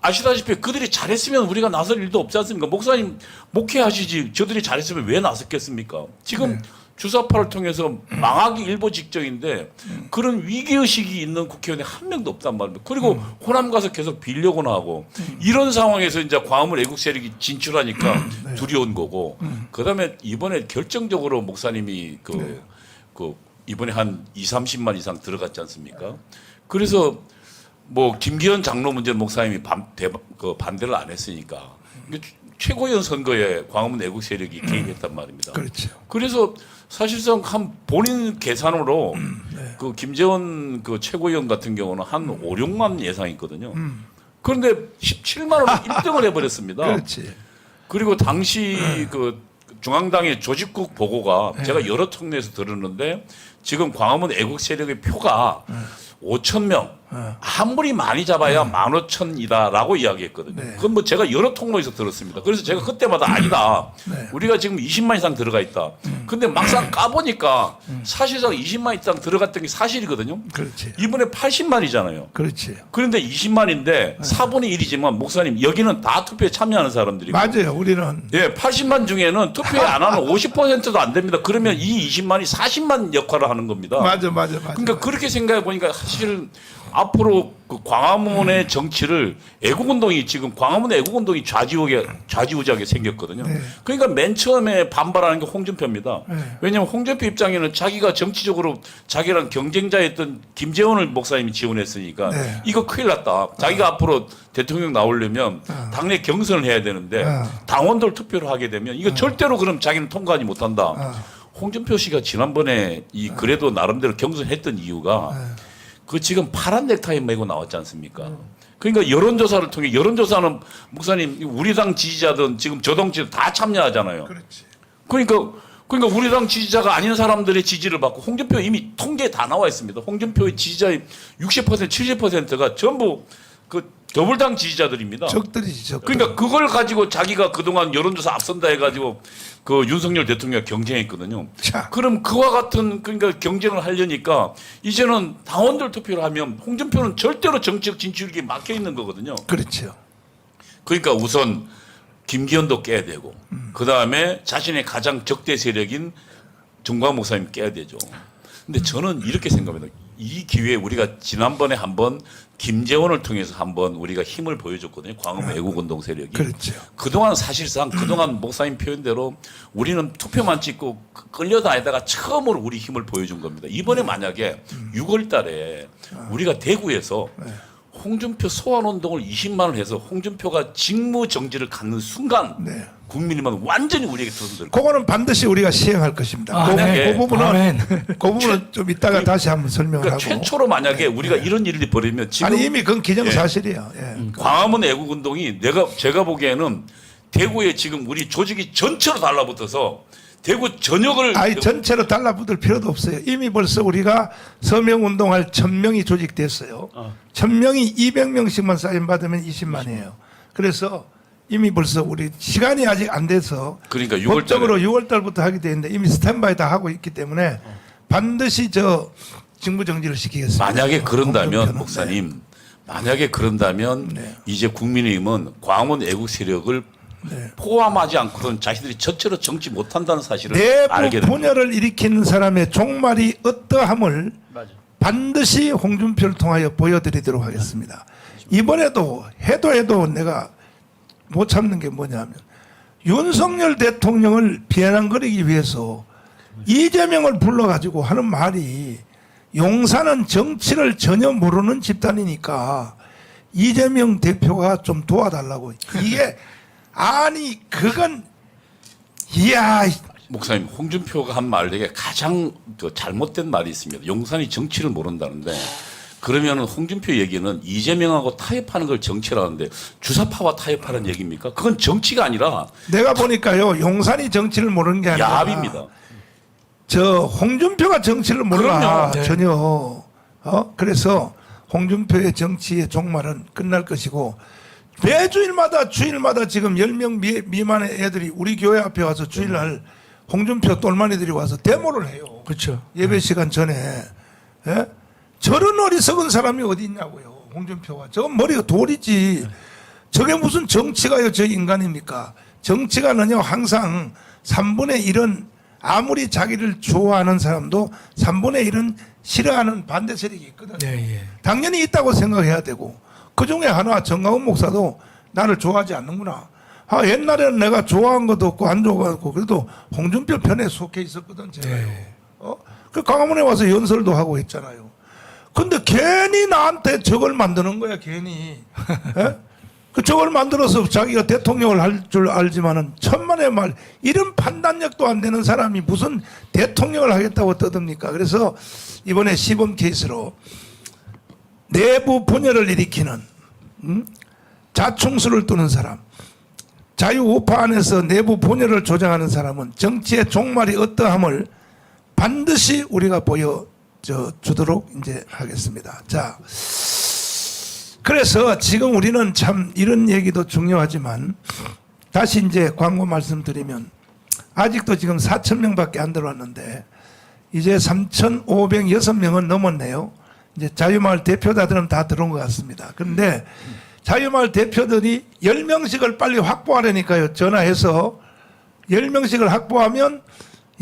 아시다시피 그들이 잘했으면 우리가 나설 일도 없지 않습니까? 목사님 목회하시지 저들이 잘했으면 왜 나섰겠습니까? 지금 주사파를 통해서 망하기 일보 직전인데 그런 위기의식이 있는 국회의원이 한 명도 없단 말입니다. 그리고 호남 가서 계속 빌려고나 하고 이런 상황에서 이제 광화문 애국 세력이 진출하니까 두려운 거고 그다음에 이번에 결정적으로 목사님이 그 이번에 한 30만 이상 들어갔지 않습니까? 그래서 뭐 김기현 장로 문제 목사님이 반대를 안 했으니까 최고위원 선거에 광화문 애국 세력이 개입했단 말입니다. 그렇죠. 그래서 사실상 한 본인 계산으로 그 김재원 그 최고위원 같은 경우는 한 5, 6만 예상했거든요. 그런데 17만 원 1등을 해버렸습니다. 그렇지. 그리고 당시 그 중앙당의 조직국 보고가 제가 여러 통로에서 들었는데 지금 광화문 애국 세력의 표가 5천 명 아무리 많이 잡아야 15,000이다라고 이야기했거든요. 그건 뭐 제가 여러 통로에서 들었습니다. 그래서 제가 그때마다 아니다. 우리가 지금 20만 이상 들어가 있다. 근데 막상 까보니까 사실상 20만 이상 들어갔던 게 사실이거든요. 그렇지. 이번에 80만이잖아요. 그렇지. 그런데 20만인데 4분의 1이지만 목사님 여기는 다 투표에 참여하는 사람들이고 맞아요. 우리는 예, 80만 중에는 투표에 안 하는 50%도 안 됩니다. 그러면 이 20만이 40만 역할을 하는 겁니다. 맞아. 그러니까 그렇게 생각해 보니까 사실 앞으로 그 광화문의 정치를 애국운동이 지금 광화문 애국운동이 좌지우지하게 생겼거든요. 그러니까 맨 처음에 반발하는 게 홍준표입니다. 왜냐하면 홍준표 입장에는 자기가 정치적으로 자기랑 경쟁자였던 김재원을 목사님이 지원했으니까 이거 큰일 났다. 자기가 앞으로 대통령 나오려면 당내 경선을 해야 되는데 당원들 투표를 하게 되면 이거 절대로 그럼 자기는 통과하지 못한다. 홍준표 씨가 지난번에 이 그래도 나름대로 경선했던 이유가 그 지금 파란 넥타이 메고 나왔지 않습니까? 그러니까 여론조사를 통해 여론조사는 목사님 우리 당 지지자든 지금 저동지도 다 참여하잖아요. 그렇지. 그러니까 우리 당 지지자가 아닌 사람들의 지지를 받고 홍준표 이미 통계에 다 나와 있습니다. 홍준표의 지지자의 60% 70%가 전부 그 더불당 지지자들입니다. 적들이지. 적들. 그러니까 그걸 가지고 자기가 그동안 여론조사 앞선다 해가지고 그 윤석열 대통령과 경쟁했거든요. 자. 그럼 그와 같은 그러니까 경쟁을 하려니까 이제는 당원들 투표를 하면 홍준표는 절대로 정치적 진출이 막혀 있는 거거든요. 그렇죠. 그러니까 우선 김기현도 깨야 되고 그 다음에 자신의 가장 적대 세력인 정광 목사님 깨야 되죠. 근데 저는 이렇게 생각합니다. 이 기회에 우리가 지난번에 한번 김재원을 통해서 한번 우리가 힘을 보여줬거든요. 광화문 애국운동 세력이. 그렇죠. 그동안 사실상 그동안 목사님 표현대로 우리는 투표만 찍고 끌려다니다가 처음으로 우리 힘을 보여준 겁니다. 이번에 만약에 6월 달에 우리가 대구에서 홍준표 소환운동을 20만을 해서 홍준표가 직무정지를 갖는 순간 국민이만 완전히 우리에게 들어들 거예요. 그거는 반드시 우리가 시행할 것입니다. 아멘. 그 부분은 아멘. 그 부분은 좀 이따가 다시 한번 설명을 그러니까 하고. 최초로 만약에 우리가 이런 일이 벌어지면 지금 아니 이미 그건 기정사실이에요. 광화문 애국운동이 제가 보기에는 대구에 지금 우리 조직이 전체로 달라붙어서 대구 전역을 아니 전체로 달라붙을 필요도 없어요. 이미 벌써 우리가 서명운동할 1,000명이 조직됐어요. 1,000명이 200명씩만 사인 받으면 20만이에요. 그래서 이미 벌써 우리 시간이 아직 안 돼서 그러니까 6월 법적으로 6월 달부터 하게 되는데 이미 스탠바이 다 하고 있기 때문에 반드시 저 직무정지를 시키겠습니다. 만약에 그런다면 홍준표는. 목사님 만약에 그런다면 이제 국민의힘은 광화문 애국 세력을 포함하지 않고는 자신들이 전체로 정치 못한다는 사실을 알게 내부 됩니다. 분열을 일으키는 사람의 종말이 어떠함을 반드시 홍준표를 통하여 보여드리도록 하겠습니다. 이번에도 해도 내가 못 참는 게 뭐냐면 윤석열 대통령을 비아냥거리기 위해서 이재명을 불러가지고 하는 말이 용산은 정치를 전혀 모르는 집단이니까 이재명 대표가 좀 도와달라고. 이게 아니 그건 이야. 목사님 홍준표가 한 말 중에 가장 잘못된 말이 있습니다. 용산이 정치를 모른다는데 그러면 홍준표 얘기는 이재명하고 타협하는 걸 정치라는데 주사파와 타협하는 얘기입니까? 그건 정치가 아니라 내가 보니까요 용산이 정치를 모르는 게 아니라 야합입니다. 저 홍준표가 정치를 몰라. 그럼요. 네. 전혀. 그래서 홍준표의 정치의 종말은 끝날 것이고 매주일마다 주일마다 지금 10명 미만의 애들이 우리 교회 앞에 와서 주일날 홍준표 똘마니들이 와서 데모를 해요. 그렇죠. 예배 시간 전에. 예? 저런 어리석은 사람이 어디 있냐고요. 홍준표가. 저건 머리가 돌이지. 저게 무슨 정치가요. 저 인간입니까. 정치가는요 항상 3분의 1은 아무리 자기를 좋아하는 사람도 3분의 1은 싫어하는 반대 세력이 있거든요. 예. 당연히 있다고 생각해야 되고 그 중에 하나 정강훈 목사도 나를 좋아하지 않는구나. 옛날에는 내가 좋아한 것도 없고 안 좋아하고 그래도 홍준표 편에 속해 있었거든 제가요. 그 광화문에 와서 연설도 하고 했잖아요. 근데 괜히 나한테 적을 만드는 거야 괜히. 예? 그 적을 만들어서 자기가 대통령을 할 줄 알지만은 천만의 말 이런 판단력도 안 되는 사람이 무슨 대통령을 하겠다고 떠듭니까? 그래서 이번에 시범 케이스로 내부 분열을 일으키는 자충수를 두는 사람, 자유우파 안에서 내부 분열을 조장하는 사람은 정치의 종말이 어떠함을 반드시 우리가 보여주도록 이제 하겠습니다. 자, 그래서 지금 우리는 참 이런 얘기도 중요하지만 다시 이제 광고 말씀드리면 아직도 지금 4,000명밖에 안 들어왔는데 이제 3,506명은 넘었네요. 이제 자유마을 대표자들은 다 들어온 것 같습니다. 그런데 자유마을 대표들이 10명씩을 빨리 확보하려니까요. 전화해서 10명씩을 확보하면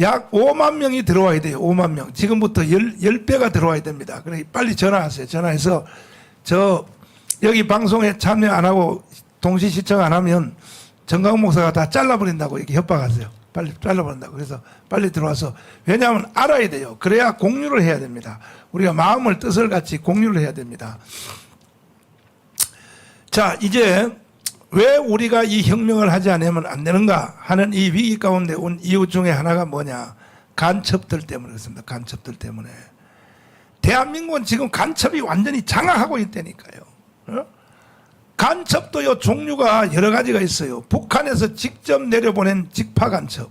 약 5만 명이 들어와야 돼요. 5만 명. 지금부터 10배가 들어와야 됩니다. 그러니까 빨리 전화하세요. 전화해서 여기 방송에 참여 안 하고 동시 시청 안 하면 정강훈 목사가 다 잘라버린다고 이렇게 협박하세요. 빨리 잘라버린다고. 그래서 빨리 들어와서 왜냐하면 알아야 돼요. 그래야 공유를 해야 됩니다. 우리가 마음을 뜻을 같이 공유를 해야 됩니다. 자, 이제 왜 우리가 이 혁명을 하지 않으면 안 되는가 하는 이 위기 가운데 온 이유 중에 하나가 뭐냐. 간첩들 때문에 그렇습니다. 간첩들 때문에. 대한민국은 지금 간첩이 완전히 장악하고 있다니까요. 간첩도요 종류가 여러 가지가 있어요. 북한에서 직접 내려보낸 직파 간첩,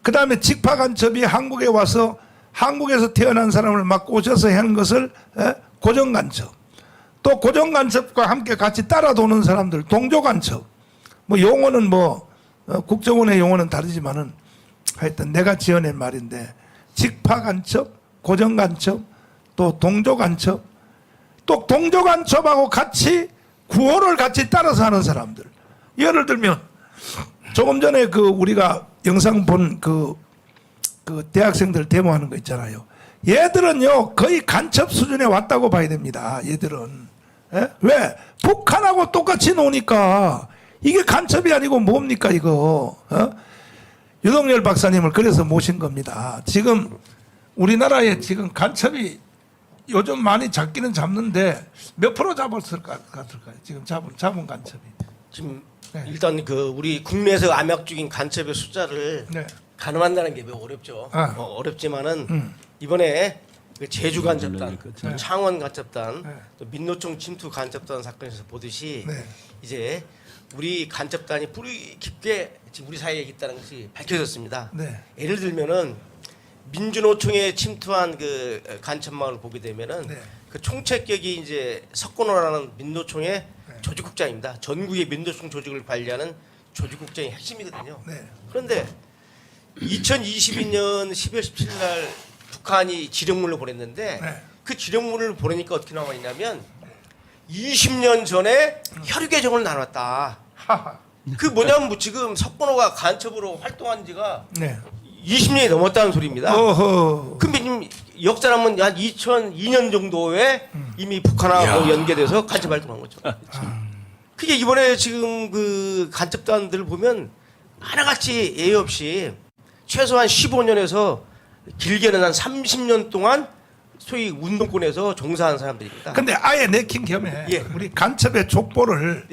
그 다음에 직파 간첩이 한국에 와서 한국에서 태어난 사람을 막 꼬셔서 하는 것을 고정 간첩, 또 고정 간첩과 함께 같이 따라 도는 사람들 동조 간첩. 뭐 용어는 국정원의 용어는 다르지만은 하여튼 내가 지어낸 말인데 직파 간첩, 고정 간첩, 또 동조 간첩, 또 동조 간첩하고 같이 구호를 같이 따라서 하는 사람들. 예를 들면 조금 전에 우리가 영상 본 그 대학생들 데모하는 거 있잖아요. 얘들은요 거의 간첩 수준에 왔다고 봐야 됩니다. 얘들은. 왜? 북한하고 똑같이 노니까. 이게 간첩이 아니고 뭡니까 이거. 유동열 박사님을 그래서 모신 겁니다. 지금 우리나라에 지금 간첩이 요즘 많이 잡기는 잡는데 몇 프로 잡았을 것 같을까요? 지금 잡은 간첩이. 지금 네. 일단 우리 국내에서 암약적인 간첩의 숫자를 네. 가늠한다는 게 매우 어렵죠. 어렵지만은 이번에 제주 간첩단, 네. 창원 간첩단, 네. 또 민노총 침투 간첩단 사건에서 보듯이 네. 이제 우리 간첩단이 뿌리 깊게 지금 우리 사이에 있다는 것이 밝혀졌습니다. 네. 예를 들면은 민주노총에 침투한 그 간첩망을 보게 되면은 네. 그 총책격이 이제 석건호라는 민노총의 조직국장입니다. 전국의 민노총 조직을 관리하는 조직국장의 핵심이거든요. 네. 그런데 2022년 12월 17일 날 북한이 지령문을 보냈는데 네. 그 지령문을 보내니까 어떻게 나와 있냐면 20년 전에 혈유계정을 나눴다. 하하. 그 뭐냐면 지금 석건호가 간첩으로 활동한 지가 네. 20년이 넘었다는 소리입니다. 어허. 근데 지금 역사라면 한 2002년 정도에 이미 북한하고 연계돼서 간첩 활동한 거죠. 그게 이번에 지금 그 간첩단들을 보면 하나같이 예의 없이 최소한 15년에서 길게는 한 30년 동안 소위 운동권에서 종사한 사람들입니다. 근데 아예 내킨 겸에 예. 우리 간첩의 족보를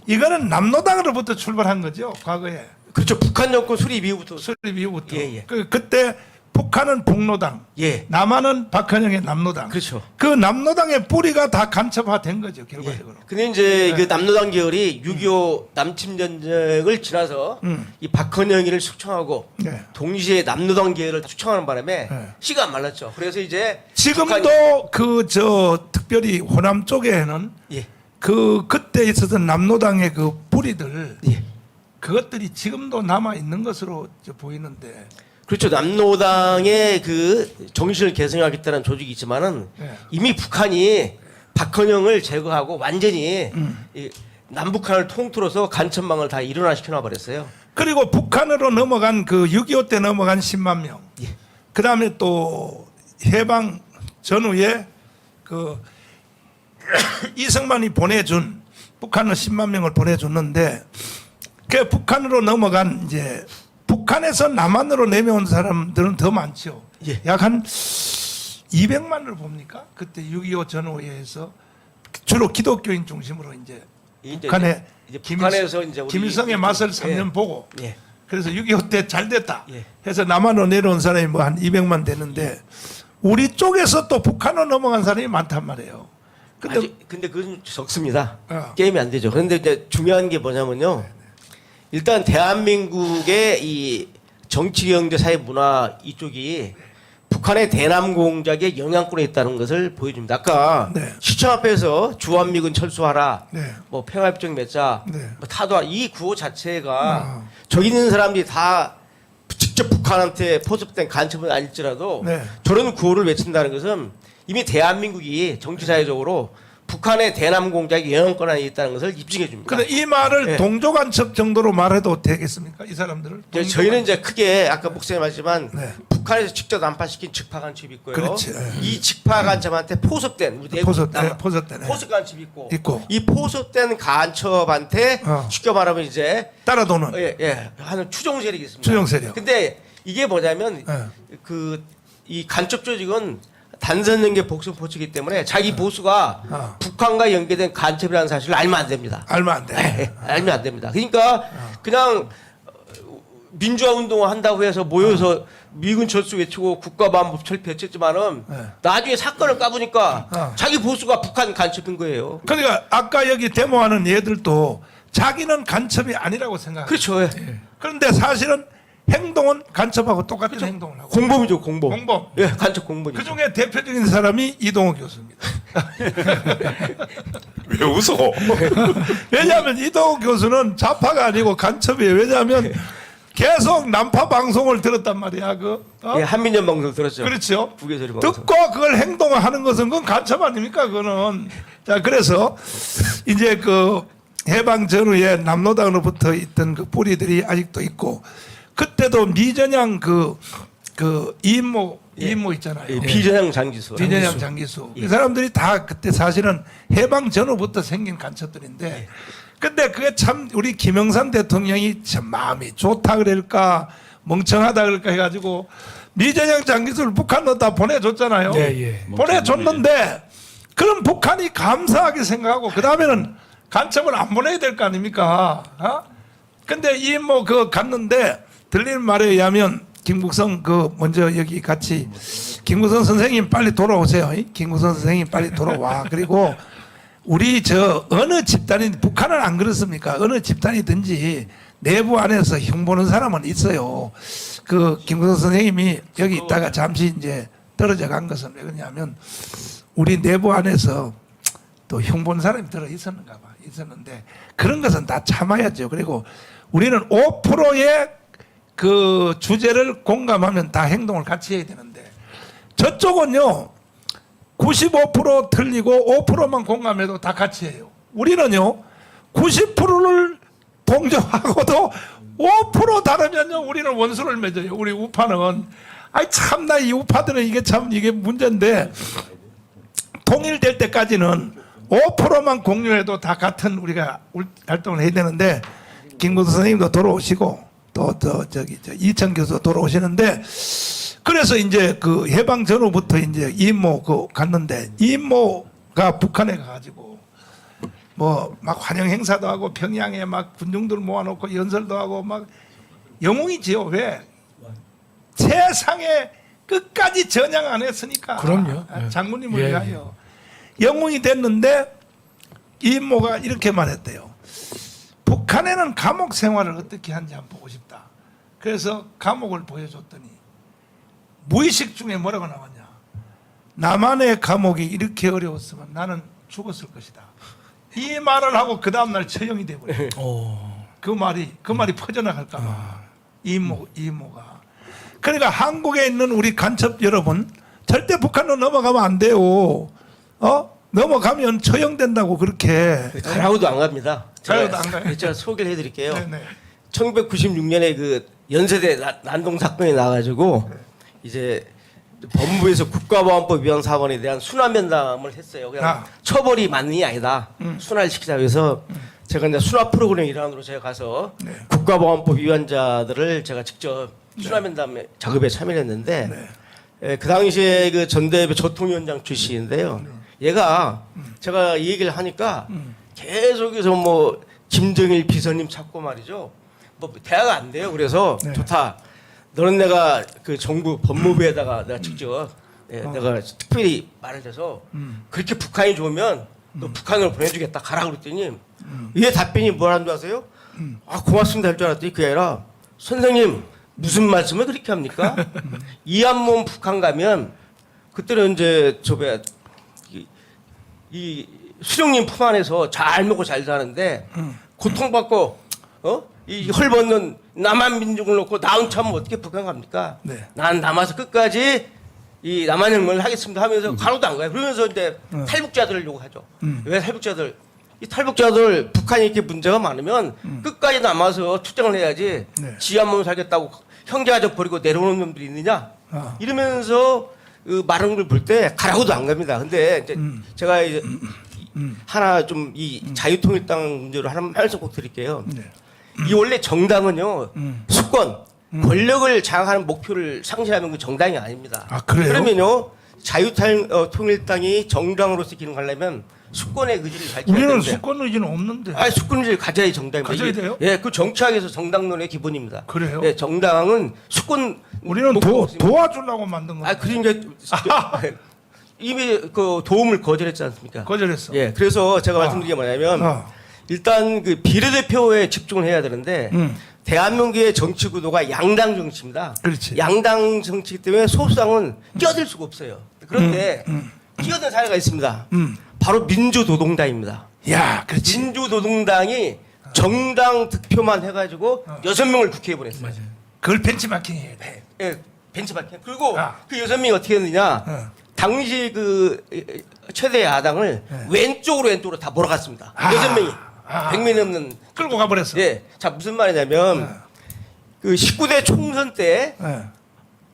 이거는 남로당으로부터 출발한 거죠. 과거에. 그렇죠. 북한 정권 수립 이후부터. 수립 이후부터. 예, 예. 그때 북한은 북로당, 예. 남한은 박헌영의 남로당. 그렇죠. 그 남로당의 뿌리가 다 간첩화된 거죠, 결과적으로. 근데 이제 네. 그 남로당 계열이 6.25 남침 전쟁을 지나서 이 박헌영이를 숙청하고 네. 동시에 남로당 계열을 숙청하는 바람에 네. 씨가 안 말랐죠. 그래서 이제 지금도 특별히 호남 쪽에는 예. 그때 있었던 남로당의 그 뿌리들 예. 그것들이 지금도 남아 있는 것으로 보이는데. 그렇죠. 남로당의 그 정신을 계승하겠다는 조직이 있지만은 네. 이미 북한이 박헌영을 제거하고 완전히 남북한을 통틀어서 간첩망을 다 일어나시켜 놔버렸어요. 그리고 북한으로 넘어간 그 6.25 때 넘어간 10만 명. 예. 그 다음에 또 해방 전후에 그 이승만이 보내준 북한은 10만 명을 보내줬는데 그 북한으로 넘어간 이제 북한에서 남한으로 내려온 사람들은 더 많죠. 예. 약 한 200만을 봅니까? 그때 6.25 전후에 해서 주로 기독교인 중심으로 이제 북한에 이제 북한에서 이제 우리 김일성의 맛을 예. 3년 보고 예. 그래서 6.25 때 잘 됐다 예. 해서 남한으로 내려온 사람이 뭐 한 200만 되는데 우리 쪽에서 또 북한으로 넘어간 사람이 많단 말이에요. 근데 근데 그건 적습니다. 어. 게임이 안 되죠. 그런데 이제 중요한 게 뭐냐면요. 일단 대한민국의 이 정치, 경제, 사회, 문화 이쪽이 북한의 대남 공작에 영향권에 있다는 것을 보여줍니다. 아까 네. 시청 앞에서 주한미군 철수하라, 네. 뭐 평화협정 맺자, 네. 뭐 타도하라 이 구호 자체가 저기 있는 사람들이 다 직접 북한한테 포섭된 간첩은 아닐지라도 네. 저런 구호를 외친다는 것은 이미 대한민국이 정치사회적으로 북한의 대남 공작에 영향권 안에 있다는 것을 입증해 줍니다. 근데 이 말을 예. 동조간첩 정도로 말해도 되겠습니까? 이 사람들을? 저희는 이제 크게 아까 목사님 말했지만 네. 북한에서 직접 난파시킨 직파 간첩이 있고요. 그렇지. 예. 이 직파 간첩한테 포섭된 우리 내국 포섭되네. 포섭 간첩이 있고, 있고. 이 포섭된 간첩한테 어. 쉽게 말하면 이제 따라도는 하는 추종 세력이 있습니다. 추종 세력. 근데 이게 뭐냐면 예. 그 이 간첩 조직은 단선 연계 복선 포츠이기 때문에 자기 보수가 어. 북한과 연계된 간첩이라는 사실을 알면 안 됩니다. 알면 안 돼. 알면 안 됩니다. 그러니까 그냥 민주화 운동을 한다고 해서 모여서 미군 철수 외치고 국가반복 철폐 했지만은 나중에 사건을 까보니까 자기 보수가 북한 간첩인 거예요. 그러니까 아까 여기 데모하는 얘들도 자기는 간첩이 아니라고 생각해요. 그렇죠. 예. 그런데 사실은 행동은 간첩하고 똑같은 행동을 하고. 공범이죠, 공범. 공범. 예, 간첩 공범이죠. 그 중에 대표적인 사람이 이동호 교수입니다. 왜 웃어? 왜냐하면 이동호 교수는 좌파가 아니고 간첩이에요. 왜냐하면 계속 난파 방송을 들었단 말이야. 예, 한민년 방송 들었죠. 그렇죠. 북에서리 방송. 듣고 그걸 행동을 하는 것은 그건 간첩 아닙니까? 그거는. 자, 그래서 이제 그 해방 전후에 남로당으로부터 있던 그 뿌리들이 아직도 있고 그때도 미전양 그 이인모 있잖아요. 예, 비전향 장기수. 비전양 장기수. 예. 그 사람들이 다 그때 사실은 해방 전후부터 생긴 간첩들인데 근데 그게 참 우리 김영삼 대통령이 참 마음이 좋다 그럴까 멍청하다 그럴까 해가지고 미전양 장기수를 북한으로 다 보내줬잖아요. 예, 예. 보내줬는데 그럼 북한이 감사하게 생각하고 그 다음에는 간첩을 안 보내야 될 거 아닙니까? 근데 이인모 그 갔는데 들리는 말에 의하면 김국성 그 먼저 여기 같이 김국성 선생님 빨리 돌아오세요. 김국성 선생님 빨리 돌아와. 그리고 우리 저 어느 집단이 북한은 안 그렇습니까? 어느 집단이든지 내부 안에서 흉보는 사람은 있어요. 그 김국성 선생님이 여기 있다가 잠시 이제 떨어져 간 것은 왜 그러냐면 우리 내부 안에서 또 흉본 사람이 들어 있었는가 봐. 있었는데 그런 것은 다 참아야죠. 그리고 우리는 5%의 그 주제를 공감하면 다 행동을 같이 해야 되는데 저쪽은요 95% 틀리고 5%만 공감해도 다 같이 해요. 우리는요 90%를 동조하고도 5% 다르면요 우리는 원수를 맺어요. 우리 우파는 아이 참나 이 우파들은 이게 참 이게 문제인데 통일될 때까지는 5%만 공유해도 다 같은 우리가 활동을 해야 되는데 김구수 선생님도 돌아오시고 또 저기 이천 교수 돌아오시는데 그래서 이제 그 해방 전후부터 이제 이인모 그 갔는데 이인모가 북한에 가가지고 뭐 막 환영 행사도 하고 평양에 막 군중들 모아놓고 연설도 하고 막 영웅이지요. 왜? 세상에 끝까지 전향 안 했으니까. 그럼요. 장군님을 예, 위하여. 영웅이 됐는데 이인모가 이렇게 말했대요. 북한에는 감옥 생활을 어떻게 하는지 한번 보고 싶다. 그래서 감옥을 보여줬더니 무의식 중에 뭐라고 나왔냐. 나만의 감옥이 이렇게 어려웠으면 나는 죽었을 것이다. 이 말을 하고 그 다음날 처형이 돼버려요. 그 말이 퍼져나갈까 봐. 이인모가. 그러니까 한국에 있는 우리 간첩 여러분 절대 북한으로 넘어가면 안 돼요. 넘어가면 처형된다고 그렇게. 가라고도 안 갑니다. 가라고도 안 가요? 제가 소개를 해드릴게요. 네네. 1996년에 그 연세대 난동 사건이 나가지고 이제 법무부에서 국가보안법 위반 사건에 대한 순환 면담을 했어요. 그냥 처벌이 맞느냐 아니다. 순환을 시키자 해서 제가 이제 순환 프로그램 일환으로 제가 가서 국가보안법 위반자들을 제가 직접 순환 면담 작업에 참여했는데 그 당시에 그 전대협 조통위원장 출신인데요. 얘가 제가 이 얘기를 하니까 계속해서 뭐 김정일 비서님 찾고 말이죠. 뭐 대화가 안 돼요. 그래서 좋다. 너는 내가 그 정부 법무부에다가 내가 직접 내가 특별히 말을 해서 그렇게 북한이 좋으면 너 북한으로 보내주겠다 가라 그랬더니 얘 답변이 뭐라는 줄 아세요? 아 고맙습니다 할 줄 알았더니 그게 아니라 선생님 무슨 말씀을 그렇게 합니까? 이한몸 북한 가면 그때는 이제 저배 이 수령님 품 안에서 잘 먹고 잘 사는데 고통받고 이 헐벗는 남한 민족을 놓고 나 혼자 하면 어떻게 북한 갑니까? 네. 난 남아서 끝까지 이 남한 혁명을 하겠습니다 하면서 가로도 안 가요. 그러면서 이제 탈북자들을 요구하죠. 왜 탈북자들? 이 탈북자들 북한이 이렇게 문제가 많으면 끝까지 남아서 투쟁을 해야지 지 한 몸 살겠다고 형제가족 버리고 내려오는 놈들이 있느냐? 이러면서 그 말하는 걸 볼 때 가라고도 안 갑니다. 근데 이제 제가 이제 하나 좀 이 자유통일당 문제로 하나 말씀 꼭 드릴게요. 이 원래 정당은요 수권 권력을 장악하는 목표를 상실하면 그 정당이 아닙니다. 아, 그래요? 그러면요 자유통일당이 정당으로서 기능하려면 수권의 의지를 밝혀야 우리는 되는데. 수권 의지는 없는데. 아, 수권 의지를 가져야 정당입니다. 가져야 이게- 돼요? 예, 그 정치학에서 정당론의 기본입니다. 그래요? 예, 정당은 수권 우리는 목표가 없습니다. 도와주려고 만든 거. 아, 그러니까 이미 그 도움을 거절했지 않습니까? 거절했어. 예, 그래서 제가 말씀드린 게 뭐냐면 일단 그 비례대표에 집중을 해야 되는데 대한민국의 정치 구도가 양당 정치입니다. 그렇지. 양당 정치이기 때문에 소수당은 끼어들 수가 없어요. 그런데 끼어든 사례가 있습니다. 바로 민주노동당입니다. 야, 그렇지. 민주노동당이 정당 득표만 해가지고 6명을 국회에 보냈어요. 그걸 벤치마킹 해야 돼. 예, 벤치마킹. 그리고 아. 그 6명이 어떻게 했느냐. 당시 그 최대 야당을 왼쪽으로 다 몰아갔습니다. 아. 6명이. 아. 100명이 넘는. 끌고 가버렸어. 예. 자, 무슨 말이냐면 그 19대 총선 때 예.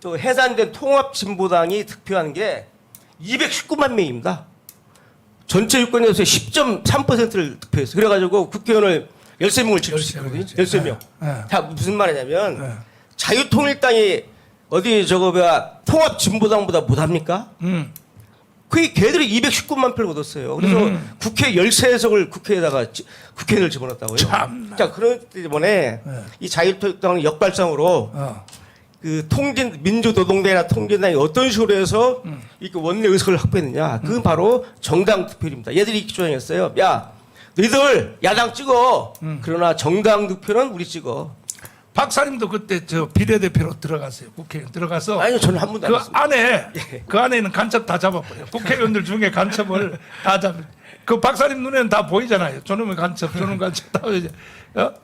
저 해산된 통합진보당이 득표한 게 219만 명입니다. 전체 유권자수의 10.3%를 득표했어요. 그래가지고 국회의원을 13명을 지출시켰거든요. 13명. 예. 자, 무슨 말이냐면 예. 자유통일당이 어디 저거 뭐야 통합진보당보다 못합니까? 그 걔들이 219만 표를 얻었어요. 그래서 국회 13석을 국회에다가 국회의원을 집어넣었다고요. 참나. 자, 그렇기 때문에 이 자유통일당은 역발상으로 그 민주노동당이나 통진당이 어떤 식으로 해서 이렇게 원내 의석을 확보했느냐. 그건 바로 정당 득표입니다. 얘들이 이렇게 주장했어요. 야, 너희들 야당 찍어. 그러나 정당 득표는 우리 찍어. 박사님도 그때 저 비례대표로 들어갔어요. 국회에 들어가서 아니요, 저는 한 번도 안 그 했습니다. 안에 그 안에 있는 간첩 다 잡아버려. 국회의원들 중에 간첩을 다 잡아. 그 박사님 눈에는 다 보이잖아요. 저놈의 간첩, 저놈 간첩 다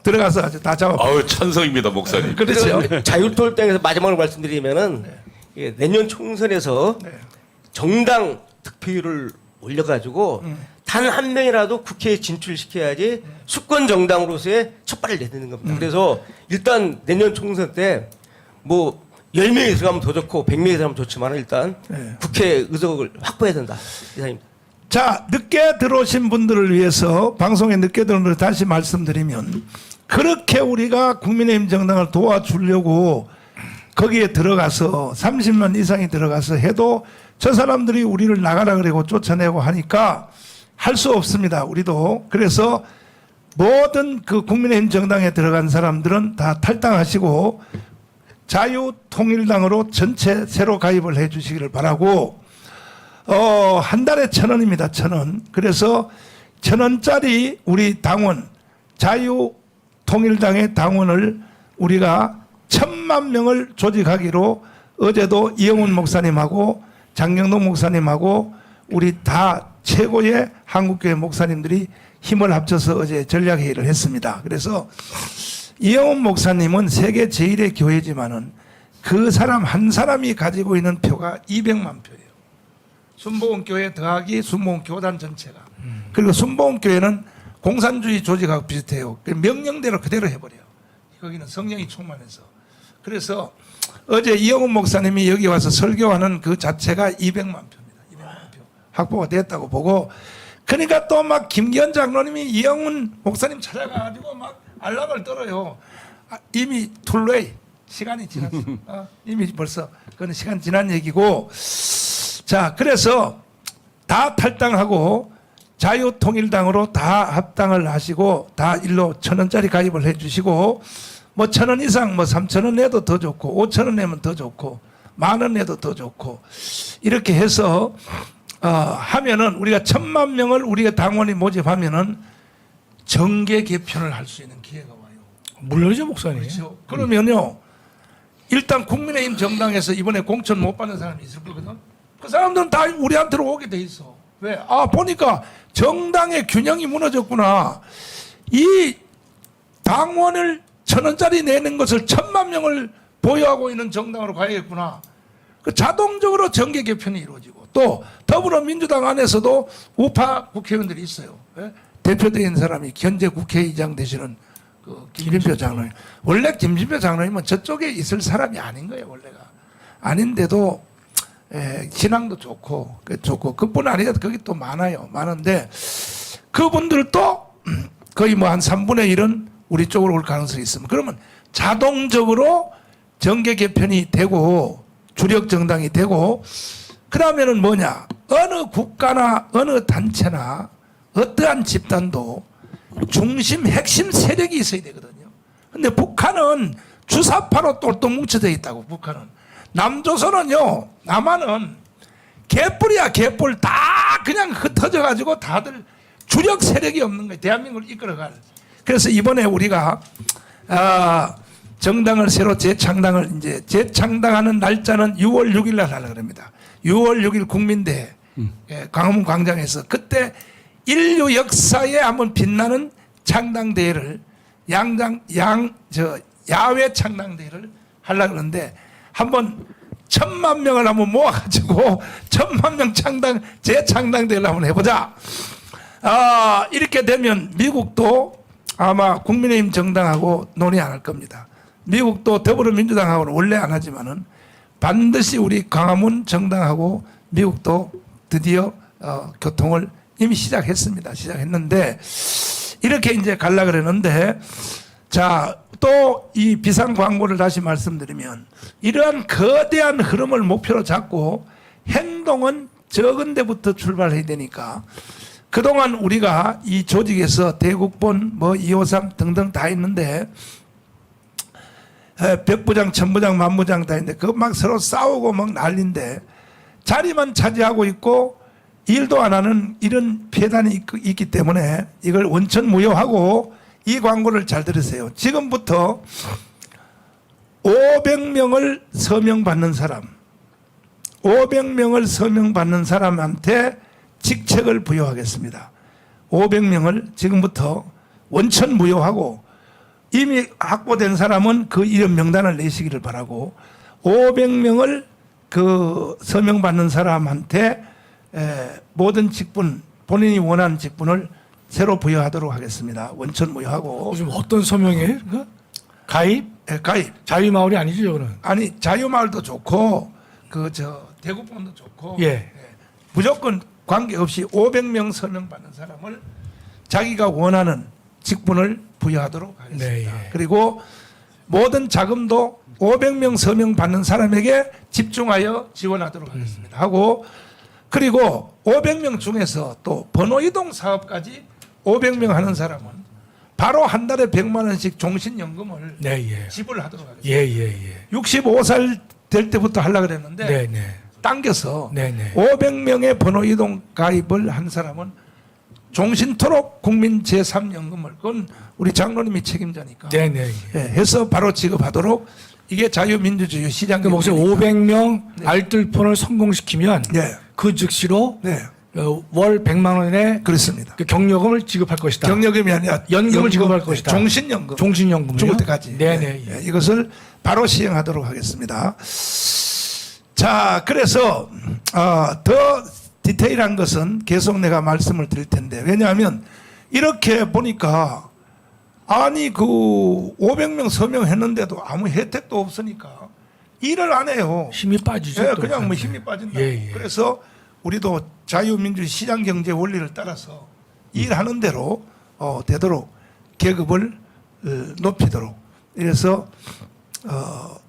들어가서 아주 다 잡아버려. 아우 찬성입니다 목사님. 그렇죠. 그래서 자유통일당에서 마지막으로 말씀드리면은 예, 내년 총선에서 정당 득표율을 올려가지고 단 한 명이라도 국회에 진출시켜야지 수권 정당으로서의 첫 발을 내딛는 겁니다. 그래서 일단 내년 총선 때 뭐 10명이 들어가면 더 좋고 100명이 들어가면 좋지만 일단 국회 의석을 확보해야 된다. 이상입니다. 자, 늦게 들어오신 분들을 위해서 방송에 늦게 들어온 분들 다시 말씀드리면 그렇게 우리가 국민의힘 정당을 도와주려고 거기에 들어가서 30만 이상이 들어가서 해도 저 사람들이 우리를 나가라 그러고 쫓아내고 하니까 할 수 없습니다. 우리도. 그래서 모든 그 국민의힘 정당에 들어간 사람들은 다 탈당하시고 자유통일당으로 전체 새로 가입을 해 주시기를 바라고 한 달에 1,000원입니다. 1,000원. 그래서 1,000원짜리 우리 당원 자유통일당의 당원을 우리가 1,000만 명을 조직하기로 어제도 이영훈 목사님하고 장경동 목사님하고 우리 다 최고의 한국교회 목사님들이 힘을 합쳐서 어제 전략회의를 했습니다. 그래서 이영훈 목사님은 세계 제1의 교회지만은 그 사람 한 사람이 가지고 있는 표가 200만 표예요. 순복음교회 더하기 순복음교단 전체가. 그리고 순복음교회는 공산주의 조직하고 비슷해요. 명령대로 그대로 해버려요. 거기는 성령이 충만해서. 그래서 어제 이영훈 목사님이 여기 와서 설교하는 그 자체가 200만 표입니다. 200만 표. 확보가 됐다고 보고, 그러니까 또 막 김기현 장로님이 이영훈 목사님 찾아가가지고 막 알람을 떨어요. 이미 툴레이 시간이 지났어. 이미 벌써 그건 시간 지난 얘기고. 자, 그래서 다 탈당하고 자유통일당으로 다 합당을 하시고 다 일로 1,000원짜리 가입을 해주시고, 뭐 1,000원 이상 뭐 3,000원 내도 더 좋고 5,000원 내면 더 좋고 10,000원 내도 더 좋고 이렇게 해서 하면은 우리가 1,000만 명을 우리가 당원이 모집하면은 정계 개편을 할 수 있는 기회가 와요. 물론이죠, 목사님. 그렇죠. 그러면요, 일단 국민의힘 정당에서 이번에 공천 못 받는 사람이 있을 거거든. 그 사람들은 다 우리한테로 오게 돼 있어. 왜? 보니까 정당의 균형이 무너졌구나. 이 당원을 1,000원짜리 내는 것을 1,000만 명을 보유하고 있는 정당으로 가야겠구나. 그 자동적으로 정계 개편이 이루어지고, 또 더불어민주당 안에서도 우파 국회의원들이 있어요. 예? 대표된 사람이 현재 국회의장 되시는 그 김진표 장로님. 원래 김진표 장로님은 저쪽에 있을 사람이 아닌 거예요, 원래가. 아닌데도 신앙도 좋고 그뿐 아니라 거기 또 많은데 그분들도 거의 뭐 한 3분의 1은 우리 쪽으로 올 가능성이 있습니다. 그러면 자동적으로 정계 개편이 되고 주력 정당이 되고, 그러면은 뭐냐, 어느 국가나 어느 단체나 어떠한 집단도 중심 핵심 세력이 있어야 되거든요. 근데 북한은 주사파로 똘똘 뭉쳐져 있다고. 북한은 남조선은요, 남한은 개뿔이야, 개뿔. 다 그냥 흩어져 가지고 다들 주력 세력이 없는 거예요. 대한민국을 이끌어갈. 그래서 이번에 우리가 정당을 새로 재창당하는 날짜는 6월 6일 날 하려고 합니다. 6월 6일 국민대회 광화문 광장에서 그때 인류 역사에 한번 빛나는 창당대회를 야외 창당대회를 하려고 하는데, 한번 1,000만 명을 한번 모아가지고 1,000만 명 재창당대회를 한번 해보자. 이렇게 되면 미국도 아마 국민의힘 정당하고 논의 안 할 겁니다. 미국도 더불어민주당하고는 원래 안 하지만은 반드시 우리 광화문 정당하고 미국도 드디어 교통을 이미 시작했는데 이렇게 이제 가려고 그러는데, 자, 또 이 비상 광고를 다시 말씀드리면, 이러한 거대한 흐름을 목표로 잡고 행동은 적은 데부터 출발해야 되니까, 그동안 우리가 이 조직에서 대국본 뭐 253 등등 다 있는데, 백부장, 천부장, 만부장 다 있는데 그거 막 서로 싸우고 막 난리인데 자리만 차지하고 있고 일도 안 하는 이런 폐단이 있기 때문에 이걸 원천무효하고, 이 광고를 잘 들으세요. 지금부터 500명을 서명받는 사람, 500명을 서명받는 사람한테 직책을 부여하겠습니다. 500명을 지금부터 원천무효하고, 이미 확보된 사람은 그 이름 명단을 내시기를 바라고, 500명을 그 서명받는 사람한테 모든 직분, 본인이 원하는 직분을 새로 부여하도록 하겠습니다. 원천무효하고. 요즘 어떤 서명이에요? 가입? 가입. 자유마을이 아니죠, 저거는. 아니, 자유마을도 좋고 대구본도 좋고. 예. 무조건 관계없이 500명 서명받는 사람을 자기가 원하는 직분을 부여하도록 하겠습니다. 네, 예. 그리고 모든 자금도 500명 서명받는 사람에게 집중하여 지원하도록 하겠습니다. 하고, 그리고 500명 중에서 또 번호이동 사업까지 500명 하는 사람은 바로 한 달에 100만 원씩 종신연금을 지불하도록 하겠습니다. 예. 65살 될 때부터 하려고 그랬는데 당겨서 500명의 번호이동 가입을 한 사람은 종신토록 국민 제3연금을, 그건 우리 장로님이 책임자니까 해서 바로 지급하도록, 이게 자유민주주의 시장. 그 목사님 500명 알뜰폰을 성공시키면 그 즉시로 월 100만 원의 그렇습니다. 그 경력금을 지급할 것이다. 경력금이 아니라 연금을 지급할 것이다. 종신연금. 죽을 때까지. 이것을 바로 시행하도록 하겠습니다. 자, 그래서 더 디테일한 것은 계속 내가 말씀을 드릴 텐데, 왜냐하면 이렇게 보니까 아니 그 500명 서명했는데도 아무 혜택도 없으니까 일을 안 해요. 힘이 빠지죠. 예, 또. 그냥 뭐 힘이 빠진다. 예, 예. 그래서 우리도 자유민주주의 시장경제 원리를 따라서 일하는 대로 되도록 계급을 높이도록, 이래서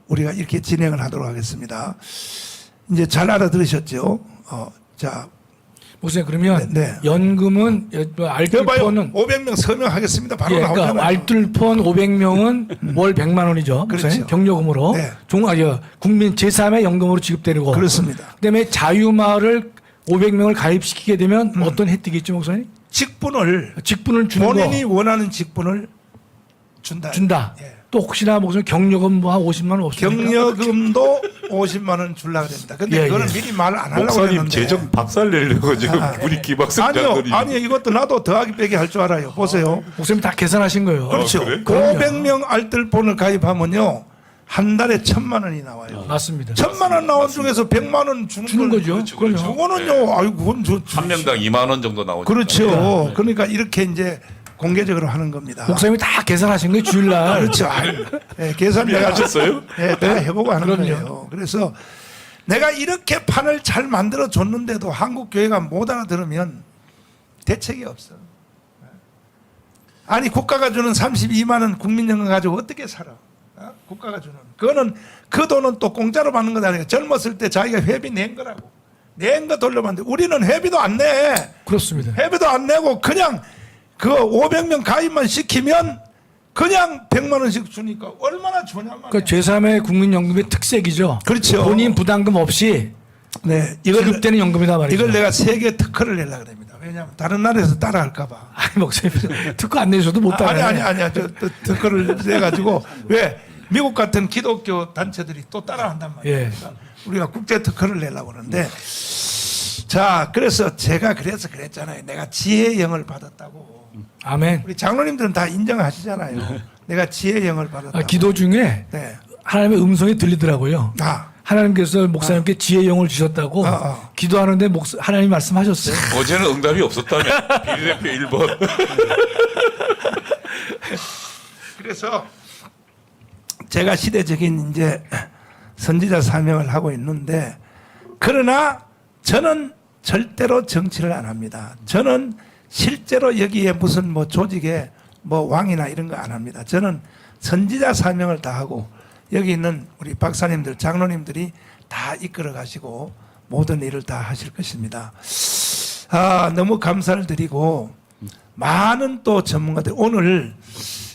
우리가 이렇게 진행을 하도록 하겠습니다. 이제 잘 알아들으셨죠? 자, 목사님 그러면 네, 네. 연금은 여봐요. 알뜰폰은 500명 서명하겠습니다. 바로 예, 그러니까 나오잖아요. 알뜰폰 500명은 월 100만 원이죠. 목사님. 그렇죠. 경력금으로 네. 국민 제3의 연금으로 지급되고 그렇습니다. 그다음에 자유마을을 500명을 가입시키게 되면 어떤 혜택이 있죠, 목사님? 직분을 직분을 주는 본인이 거 원하는 직분을 준다. 준다. 예. 또 혹시나 목사님 경력금 뭐 한 50만 원 없습니까? 경력금도 50만 원 주려고 됩니다. 근데 예, 그거는 예. 미리 말 안 하려고 목사님 했는데. 재정 박살 내려고 지금 우리 기박성장들이 아니요, 이것도 나도 더하기 빼기 할 줄 알아요. 보세요. 목사님 다 계산하신 거예요. 그렇죠. 그래? 그럼요. 500명 알뜰폰을 가입하면요, 한 달에 1,000만 원이 나와요. 맞습니다. 1,000만 원 나온 중에서 100만 원 주는 거죠. 그렇죠, 그럼요. 그렇죠. 그거는요, 아이고, 그건 한 명당 2만 원 정도 나오죠. 그렇죠. 그러니까 이렇게 이제 공개적으로 하는 겁니다. 목사님이 다 계산하신 거예요, 주일날. 그렇죠. 아유, 예, 계산 내가 하셨어요? 예, 다 해보고 하는 그럼요. 거예요. 그래서 내가 이렇게 판을 잘 만들어 줬는데도 한국 교회가 못 알아들으면 대책이 없어. 아니 국가가 주는 32만 원 국민연금 가지고 어떻게 살아? 국가가 주는 그거는 그 돈은 또 공짜로 받는 거 아니에요. 젊었을 때 자기가 회비 낸 거라고, 낸 거 돌려받는데 우리는 회비도 안 내. 그렇습니다. 회비도 안 내고 그냥 그 500명 가입만 시키면 그냥 100만 원씩 주니까 얼마나 좋냐 말이야. 그 제3의 국민연금의 특색이죠. 그렇죠. 본인 부담금 없이 네, 이걸 지급되는 연금이다 말이죠. 이걸 내가 세계 특허를 내려고 합니다. 왜냐하면 다른 나라에서 따라할까 봐. 아니 목사님 특허 안 내셔도 못 따라요. 아니야. 저 특허를 내가지고 왜 미국 같은 기독교 단체들이 또 따라한단 말이에요. 예. 그러니까 우리가 국제 특허를 내려고 그러는데, 자, 그래서 제가 그랬잖아요. 내가 지혜의 영을 받았다고. 아멘. 우리 장로님들은 다 인정하시잖아요. 내가 지혜의 영을 받았다고. 기도 중에 네. 하나님의 음성이 들리더라고요. 하나님께서 목사님께 지혜의 영을 주셨다고 기도하는데 하나님 말씀하셨어요. 어제는 응답이 없었다며. 비례대표 1번. 그래서 제가 시대적인 이제 선지자 사명을 하고 있는데, 그러나 저는 절대로 정치를 안 합니다. 저는 실제로 여기에 무슨 뭐 조직에 뭐 왕이나 이런 거 안 합니다. 저는 선지자 사명을 다 하고 여기 있는 우리 박사님들, 장로님들이 다 이끌어 가시고 모든 일을 다 하실 것입니다. 너무 감사를 드리고, 많은 또 전문가들, 오늘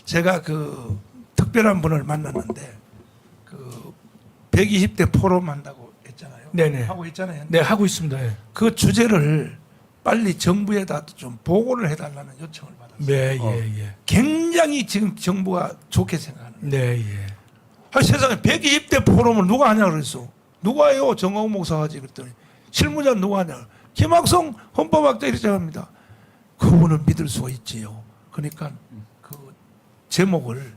제가 그 특별한 분을 만났는데 그 120대 포럼 한다고 했잖아요. 네네. 하고 있잖아요. 네, 하고 있습니다. 예. 그 주제를 빨리 정부에다 좀 보고를 해달라는 요청을 받았어요. 네, 예. 굉장히 지금 정부가 좋게 생각하는. 네, 예. 세상에 120대 포럼을 누가 하냐 그랬어. 누가 해요? 정광훈 목사가 하지 그랬더니 실무자 누가 하냐. 김학성 헌법학자 이렇게 합니다. 그분은 믿을 수가 있지요. 그러니까 그 제목을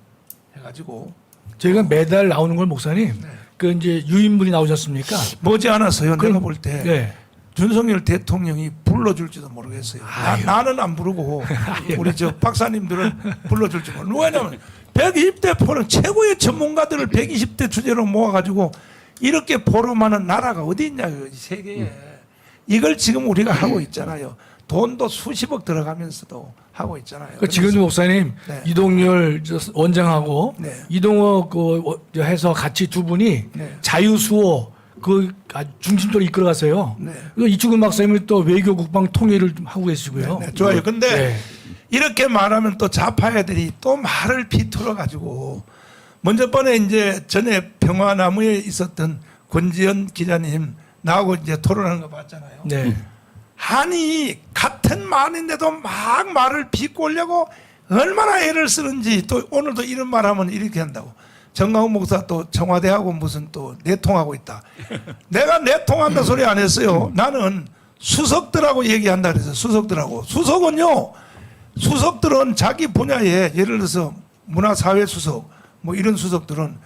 해가지고 저희가 매달 나오는 걸 목사님, 네. 그 이제 유인물이 나오셨습니까? 머지않아서요. 내가 볼 때 네. 윤석열 대통령이 불러줄지도 모르겠어요. 나는 안 부르고 우리 저 박사님들은 불러줄지 모르고. 누가냐면 120대 포럼 최고의 전문가들을 120대 주제로 모아가지고 이렇게 포럼하는 나라가 어디 있냐고요. 이 세계에. 이걸 지금 우리가 하고 있잖아요. 돈도 수십억 들어가면서도 하고 있잖아요. 지금도 목사님 네. 이동열 원장하고 네. 이동호 해서 같이 두 분이 네. 자유수호 그 중심적으로 이끌어가세요. 네. 그리고 이충근 박사님은 또 외교 국방 통일을 좀 하고 계시고요. 네, 좋아요. 근데 네. 이렇게 말하면 또 좌파 애들이 또 말을 비틀어 가지고, 먼저 번에 이제 전에 평화나무에 있었던 권지현 기자님 나하고 이제 토론하는 거 봤잖아요. 네. 아니 같은 말인데도 막 말을 비꼬려고 얼마나 애를 쓰는지. 또 오늘도 이런 말하면 이렇게 한다고. 정광훈 목사 또 청와대하고 무슨 또 내통하고 있다. 내가 내통한다 소리 안 했어요. 나는 수석들하고 얘기한다 그래서 수석들하고. 수석들은 자기 분야에 예를 들어서 문화사회수석 뭐 이런 수석들은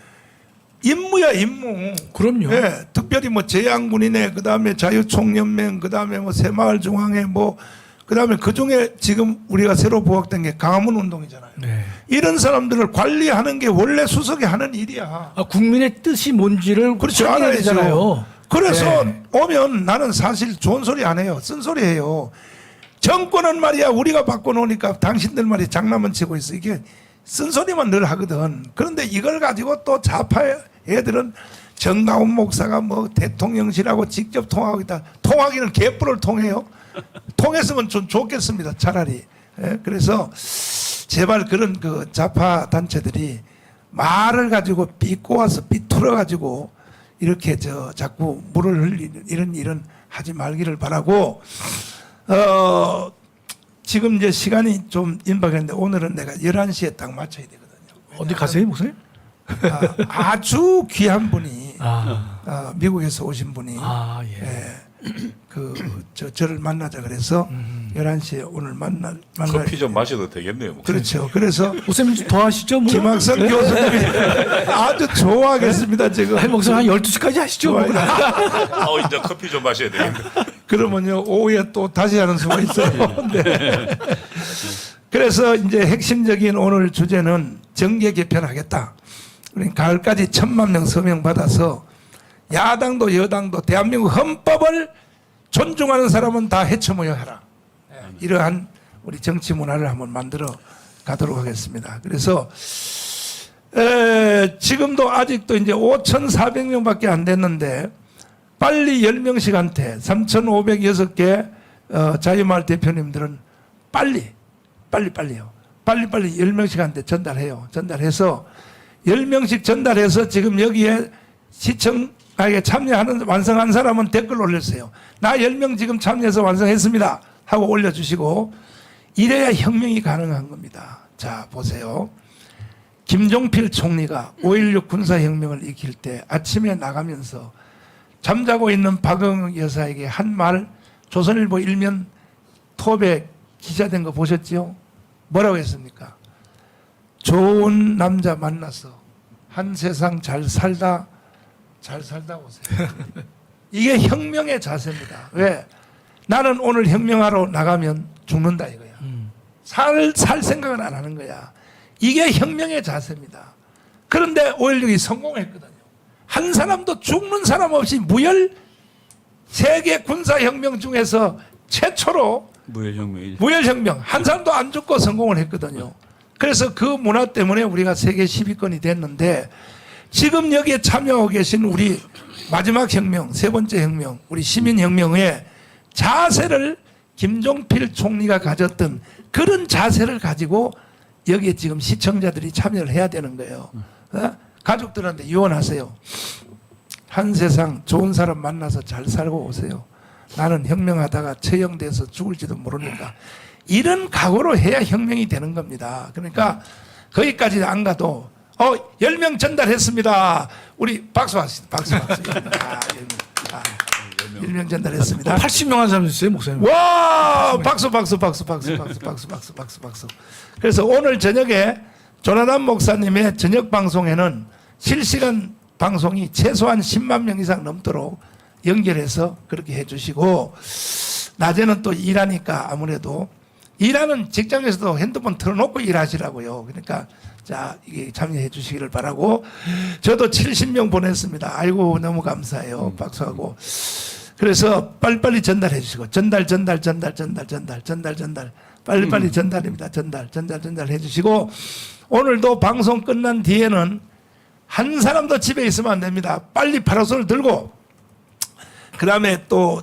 임무야 임무. 그럼요. 예, 특별히 뭐 재향군이네, 그 다음에 자유총연맹, 그 다음에 뭐 새마을중앙회, 뭐 그 다음에 그 중에 지금 우리가 새로 부각된 게 강화문 운동이잖아요. 네. 이런 사람들을 관리하는 게 원래 수석이 하는 일이야. 아, 국민의 뜻이 뭔지를 그렇죠, 확인해야 알아야죠. 되잖아요. 그래서 네. 오면 나는 사실 좋은 소리 안 해요. 쓴소리 해요. 정권은 말이야 우리가 바꿔놓으니까 당신들 말이 장난만 치고 있어. 이게 쓴소리만 늘 하거든. 그런데 이걸 가지고 또 좌파 애들은 정가운 목사가 뭐 대통령실하고 직접 통화하고 있다. 통화기는 개뿔을 통해요. 통했으면 좀 좋겠습니다. 차라리. 예, 그래서 제발 그런 그 좌파 단체들이 말을 가지고 삐꼬아서 삐뚤어 가지고 이렇게 자꾸 물을 흘리는 이런 일은 하지 말기를 바라고, 지금 이제 시간이 좀 임박했는데 오늘은 내가 11시에 딱 맞춰야 되거든요. 어디 가세요, 목사님? 아주 귀한 분이 아, 미국에서 오신 분이 예. 저를 만나자 그래서 11시에 오늘 만날 커피 좀 마셔도 되겠네요. 목사님. 그렇죠. 그래서 목사님 좀 더 하시죠, 뭐. 김학선 교수님이 아주 좋아하겠습니다 지금. 아니, 목사님 한 12시까지 하시죠. 뭐. 이제 커피 좀 마셔야 되겠네. 그러면요 오후에 또 다시 하는 수가 있어요. 네. 그래서 이제 핵심적인 오늘 주제는 정계 개편하겠다. 우리 가을까지 1,000만 명 서명 받아서 야당도 여당도 대한민국 헌법을 존중하는 사람은 다 해쳐모여 하라. 이러한 우리 정치 문화를 한번 만들어 가도록 하겠습니다. 그래서 지금도 아직도 이제 5,400명밖에 안 됐는데 빨리 10명씩한테 3,506개 자유마을 대표님들은 빨리요. 빨리 10명씩한테 전달해요. 전달해서 10명씩 전달해서 지금 여기에 시청에 참여하는 완성한 사람은 댓글 올렸어요. 나 10명 지금 참여해서 완성했습니다 하고 올려주시고, 이래야 혁명이 가능한 겁니다. 자 보세요. 김종필 총리가 5.16 군사혁명을 이길 때 아침에 나가면서 잠자고 있는 박영옥 여사에게 한 말, 조선일보 일면 톱에 기자된 거 보셨죠? 뭐라고 했습니까? 좋은 남자 만나서 한 세상 잘 살다 오세요. 이게 혁명의 자세입니다. 왜? 나는 오늘 혁명하러 나가면 죽는다 이거야. 살 생각은 안 하는 거야. 이게 혁명의 자세입니다. 그런데 5.16이 성공했거든요. 한 사람도 죽는 사람 없이 세계 군사혁명 중에서 최초로 무혈혁명 한 사람도 안 죽고 성공을 했거든요. 그래서 그 문화 때문에 우리가 세계 10위권이 됐는데, 지금 여기에 참여하고 계신 우리 마지막 혁명, 세 번째 혁명, 우리 시민혁명의 자세를 김종필 총리가 가졌던 그런 자세를 가지고 여기에 지금 시청자들이 참여를 해야 되는 거예요. 가족들한테 유언하세요. 한 세상 좋은 사람 만나서 잘 살고 오세요. 나는 혁명하다가 처형돼서 죽을지도 모르니까. 이런 각오로 해야 혁명이 되는 겁니다. 그러니까 거기까지 안 가도 10명 전달했습니다. 우리 박수 하시죠. 박수. 10명 전달했습니다. 80명 한 사람 있어요, 목사님. 와, 박수. 그래서 오늘 저녁에 조나단 목사님의 저녁 방송에는 실시간 방송이 최소한 10만 명 이상 넘도록 연결해서 그렇게 해주시고, 낮에는 또 일하니까 아무래도 일하는 직장에서도 핸드폰 틀어놓고 일하시라고요. 그러니까 자, 이게 참여해 주시기를 바라고, 저도 70명 보냈습니다. 아이고 너무 감사해요. 박수하고. 그래서 빨리빨리 전달해 주시고, 전달 빨리빨리 전달입니다. 전달 해 주시고, 오늘도 방송 끝난 뒤에는 한 사람도 집에 있으면 안 됩니다. 빨리 파라솔 들고 그 다음에 또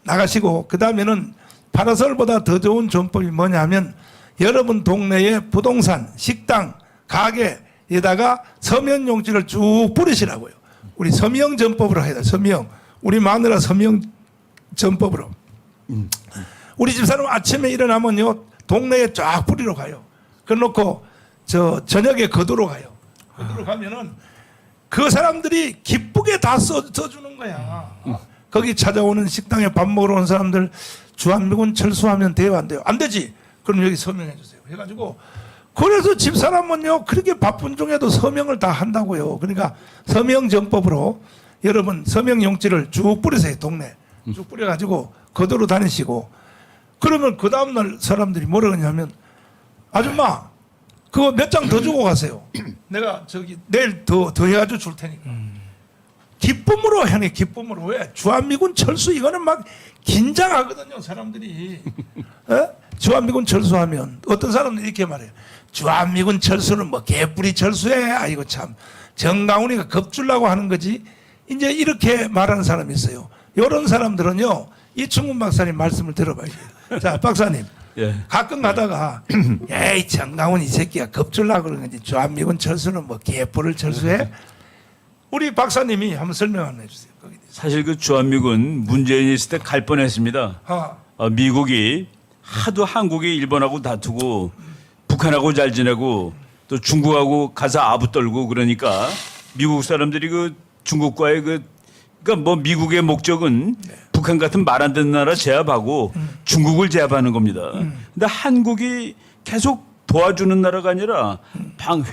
나가시고, 그 다음에는 파라솔보다 더 좋은 전법이 뭐냐면, 여러분 동네에 부동산, 식당, 가게에다가 서면 용지를 쭉 뿌리시라고요. 우리 서명 전법으로 해야 돼. 서명. 우리 마누라 서명 전법으로. 우리 집사람 아침에 일어나면요, 동네에 쫙 뿌리러 가요. 그래놓고 저녁에 거두러 가요. 거두러 가면은 그 사람들이 기쁘게 다 써주는 거야. 거기 찾아오는 식당에 밥 먹으러 온 사람들 주한미군 철수하면 돼요, 안 돼요? 안 되지. 그럼 여기 서명해 주세요. 해가지고 그래서 집사람은요 그렇게 바쁜 중에도 서명을 다 한다고요. 그러니까 서명 정법으로 여러분 서명 용지를 쭉 뿌리세요. 동네 쭉 뿌려가지고 거두러 다니시고 그러면 그 다음날 사람들이 뭐라 그러냐면 아줌마 그거 몇 장 더 주고 가세요. 내가 저기 내일 더 해가지고 줄 테니까. 기쁨으로 형이 기쁨으로 왜 주한미군 철수 이거는 막 긴장하거든요 사람들이. 에? 주한미군 철수하면 어떤 사람들은 이렇게 말해요. 주한미군 철수는 뭐 개뿌리 철수해. 아이고 참 정강훈이가 겁주려고 하는 거지. 이제 이렇게 말하는 사람이 있어요. 이런 사람들은요 이충훈 박사님 말씀을 들어봐야 돼요. 자 박사님 예. 가끔 가다가 에이 정강훈 이 새끼가 겁주려고 그러는 건지 주한미군 철수는 뭐 개뿔을 철수해? 우리 박사님이 한번 설명 한번 해주세요. 거기. 사실 그 주한미군 문재인이 있을 때 갈 뻔했습니다. 미국이 하도 한국이 일본하고 다투고 북한하고 잘 지내고 또 중국하고 가서 아부 떨고 그러니까 미국 사람들이 그 중국과의 그러니까 뭐 미국의 목적은 북한 같은 말 안 듣는 나라 제압하고 중국을 제압하는 겁니다. 근데 한국이 계속 도와주는 나라가 아니라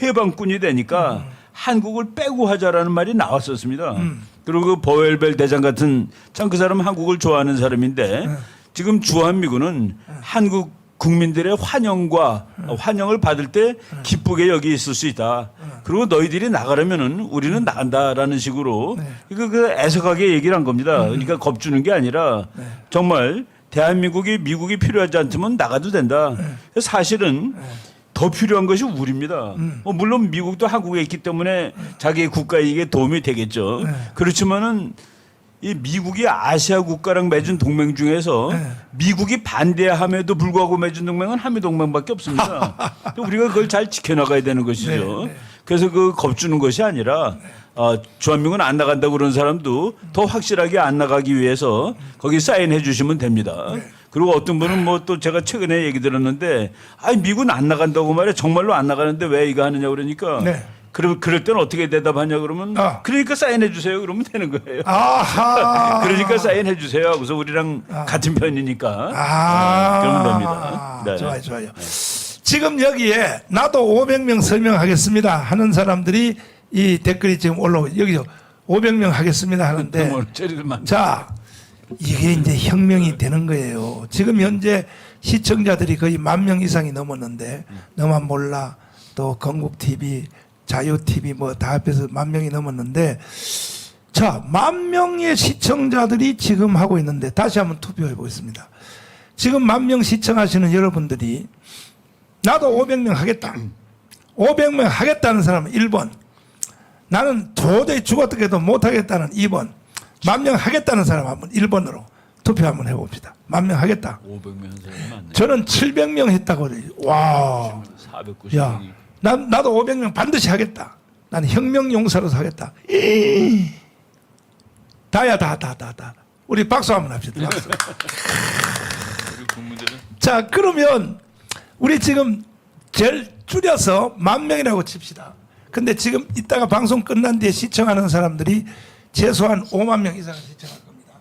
회방꾼이 되니까 한국을 빼고 하자라는 말이 나왔었습니다. 그리고 그 버웰벨 대장 같은 참 그 사람은 한국을 좋아하는 사람인데 지금 주한미군은 한국 국민들의 환영을 받을 때 기쁘게 여기 있을 수 있다. 그리고 너희들이 나가려면은 우리는 나간다라는 식으로 그 애석하게 얘기를 한 겁니다. 그러니까 겁주는 게 아니라 정말 대한민국이 미국이 필요하지 않으면 나가도 된다. 사실은 더 필요한 것이 우리입니다. 물론 미국도 한국에 있기 때문에 자기 국가 이익에 도움이 되겠죠. 그렇지만은 이 미국이 아시아 국가랑 맺은 동맹 중에서 미국이 반대함에도 불구하고 맺은 동맹은 한미동맹밖에 없습니다. 우리가 그걸 잘 지켜나가야 되는 것이죠. 그래서 그 겁주는 것이 아니라 주한미군 안 나간다고 그러는 사람도 더 확실하게 안 나가기 위해서 거기 사인해 주시면 됩니다. 그리고 어떤 분은 뭐 또 제가 최근에 얘기 들었는데 미군 안 나간다고 말해 정말로 안 나가는데 왜 이거 하느냐 그러니까 그럴 때는 어떻게 대답하냐 그러면 그러니까 사인해 주세요 그러면 되는 거예요. 그러니까 사인해 주세요 하고서 우리랑 같은 편이니까 그러면 됩니다. 네. 좋아요. 지금 여기에 나도 500명 설명하겠습니다 하는 사람들이 이 댓글이 지금 올라오고 여기서 500명 하겠습니다 하는데 자 이게 이제 혁명이 되는 거예요. 지금 현재 시청자들이 거의 10,000명 이상이 넘었는데 너만 몰라 또 건국TV 자유TV 뭐 다 합해서 10,000명이 넘었는데 자 10,000명의 시청자들이 지금 하고 있는데 다시 한번 투표해 보겠습니다. 지금 10,000명 시청하시는 여러분들이 나도 500명 하겠다. 500명 하겠다는 사람은 1번. 나는 도저히 죽어도 해도 못하겠다는 2번. 10,000명 하겠다는 사람 한번 1번으로 투표 한번 해봅시다. 10,000명 하겠다. 500명 사람이 많네. 저는 700명 했다고 그래요. 와. 490명. 야, 나도 500명 반드시 하겠다. 나는 혁명 용사로서 하겠다. 다야 다. 우리 박수 한번 합시다. 박수. 자 그러면 우리 지금 제일 줄여서 10,000명이라고 칩시다. 근데 지금 이따가 방송 끝난 뒤에 시청하는 사람들이 최소한 50,000명 이상을 시청할 겁니다.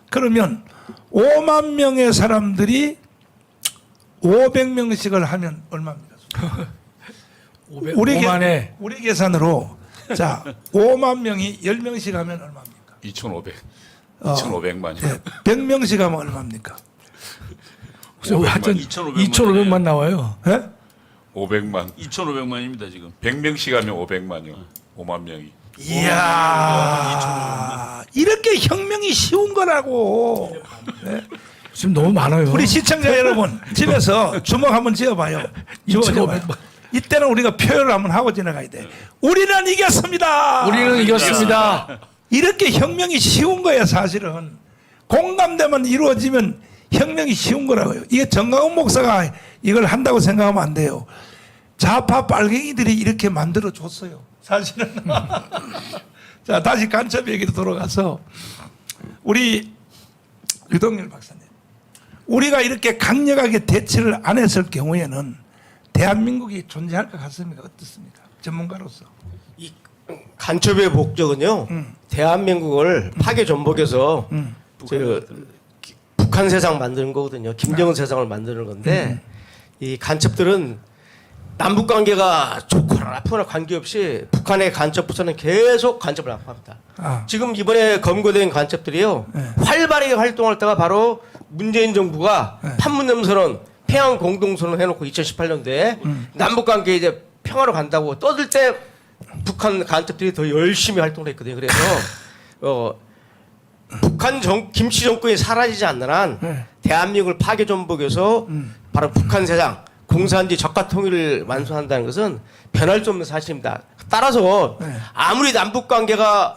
그러면 50,000명의 사람들이 500명씩을 하면 얼마입니까? 우리 계산으로 자 50,000명이 10명씩 하면 얼마입니까? 2,500만이요. 네, 100명씩 하면 얼마입니까? 완전 2,500만 나와요. 네? 500만. 2,500만입니다 지금. 100명씩 하면 500만이요. 5만 명이. 이야 이렇게 혁명이 쉬운 거라고. 네? 지금 너무 많아요. 우리 시청자 여러분 집에서 주먹 한번 쥐어봐요. 이때는 우리가 표현을 한번 하고 지나가야 돼. 우리는 이겼습니다. 우리는 이겼습니다. 이렇게 혁명이 쉬운 거야 사실은. 공감대만 이루어지면 혁명이 쉬운 거라고요. 이게 정강훈 목사가 이걸 한다고 생각하면 안 돼요. 좌파 빨갱이들이 이렇게 만들어 줬어요. 사실은. 자 다시 간첩 얘기로 돌아가서 우리 유동열 박사님. 우리가 이렇게 강력하게 대처를 안 했을 경우에는 대한민국이 존재할 것 같습니까? 어떻습니까? 전문가로서. 이 간첩의 목적은요. 대한민국을 파괴 전복해서 북한 세상 만드는 거거든요. 김정은 세상을 만드는 건데 이 간첩들은 남북 관계가 좋거나 나쁘거나 관계없이 북한의 간첩 부서는 계속 간첩을 납부합니다. 아. 지금 이번에 검거된 간첩들이요 활발하게 활동할 때가 바로 문재인 정부가 판문점선언, 평양 공동선언 해놓고 2018년도에 남북 관계 이제 평화로 간다고 떠들 때 북한 간첩들이 더 열심히 활동을 했거든요. 그래서 북한 김치 정권이 사라지지 않는 한 대한민국을 파괴 전복해서 바로 북한 세상 공산주의 적화 통일을 완수한다는 것은 변할 수 없는 사실입니다. 따라서 아무리 남북 관계가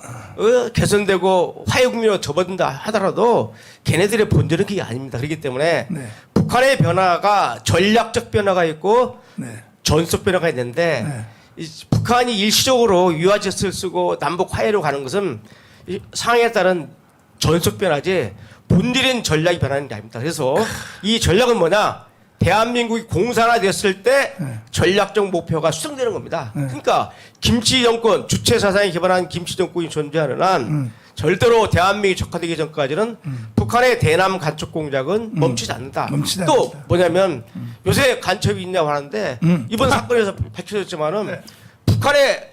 개선되고 화해 국면으로 접어든다 하더라도 걔네들의 본질은 그게 아닙니다. 그렇기 때문에 네. 북한의 변화가 전략적 변화가 있고 네. 전속 변화가 있는데 이 북한이 일시적으로 유화제스를 쓰고 남북 화해로 가는 것은 이 상황에 따른 전속 변화지 본질인 전략이 변하는 게 아닙니다. 그래서 이 전략은 뭐냐? 대한민국이 공산화됐을 때 전략적 목표가 수정되는 겁니다. 그러니까 김치 정권 주체 사상이 기반한 김치 정권이 존재하는 한 절대로 대한민국이 적화되기 전까지는 북한의 대남 간첩 공작은 멈추지 않는다. 멈추지 또 않는다. 뭐냐면 요새 간첩이 있냐고 하는데 이번 사건에서 밝혀졌지만은 북한의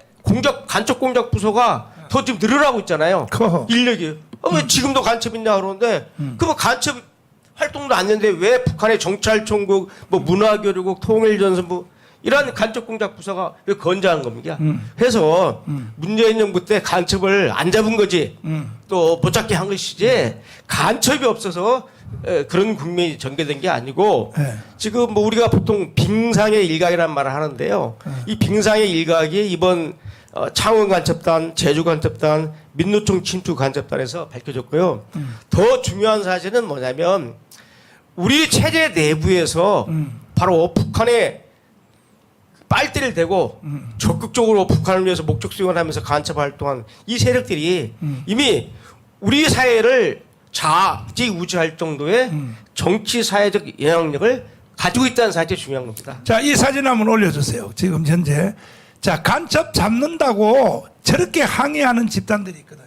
간첩 공작 부서가 더 지금 늘어나고 있잖아요. 커. 인력이. 왜 지금도 간첩 있냐 그러는데 그러면 간첩 활동도 안 되는데 왜 북한의 정찰총국, 뭐 문화교류국, 통일전선부 이런 간첩 공작 부서가 왜 건재한 겁니까? 해서 문재인 정부 때 간첩을 안 잡은 거지 또 못 잡게 한 것이지 간첩이 없어서 그런 국면이 전개된 게 아니고 네. 지금 뭐 우리가 보통 빙상의 일각이라는 말을 하는데요. 이 빙상의 일각이 이번 창원 간첩단, 제주 간첩단, 민노총 침투 간첩단에서 밝혀졌고요. 더 중요한 사실은 뭐냐면 우리 체제 내부에서 바로 북한에 빨대를 대고 적극적으로 북한을 위해서 목적 수행하면서 간첩 활동한 이 세력들이 이미 우리 사회를 좌지우지할 정도의 정치 사회적 영향력을 가지고 있다는 사실이 중요한 겁니다. 자, 이 사진 한번 올려주세요. 지금 현재. 자, 간첩 잡는다고 저렇게 항의하는 집단들이 있거든요.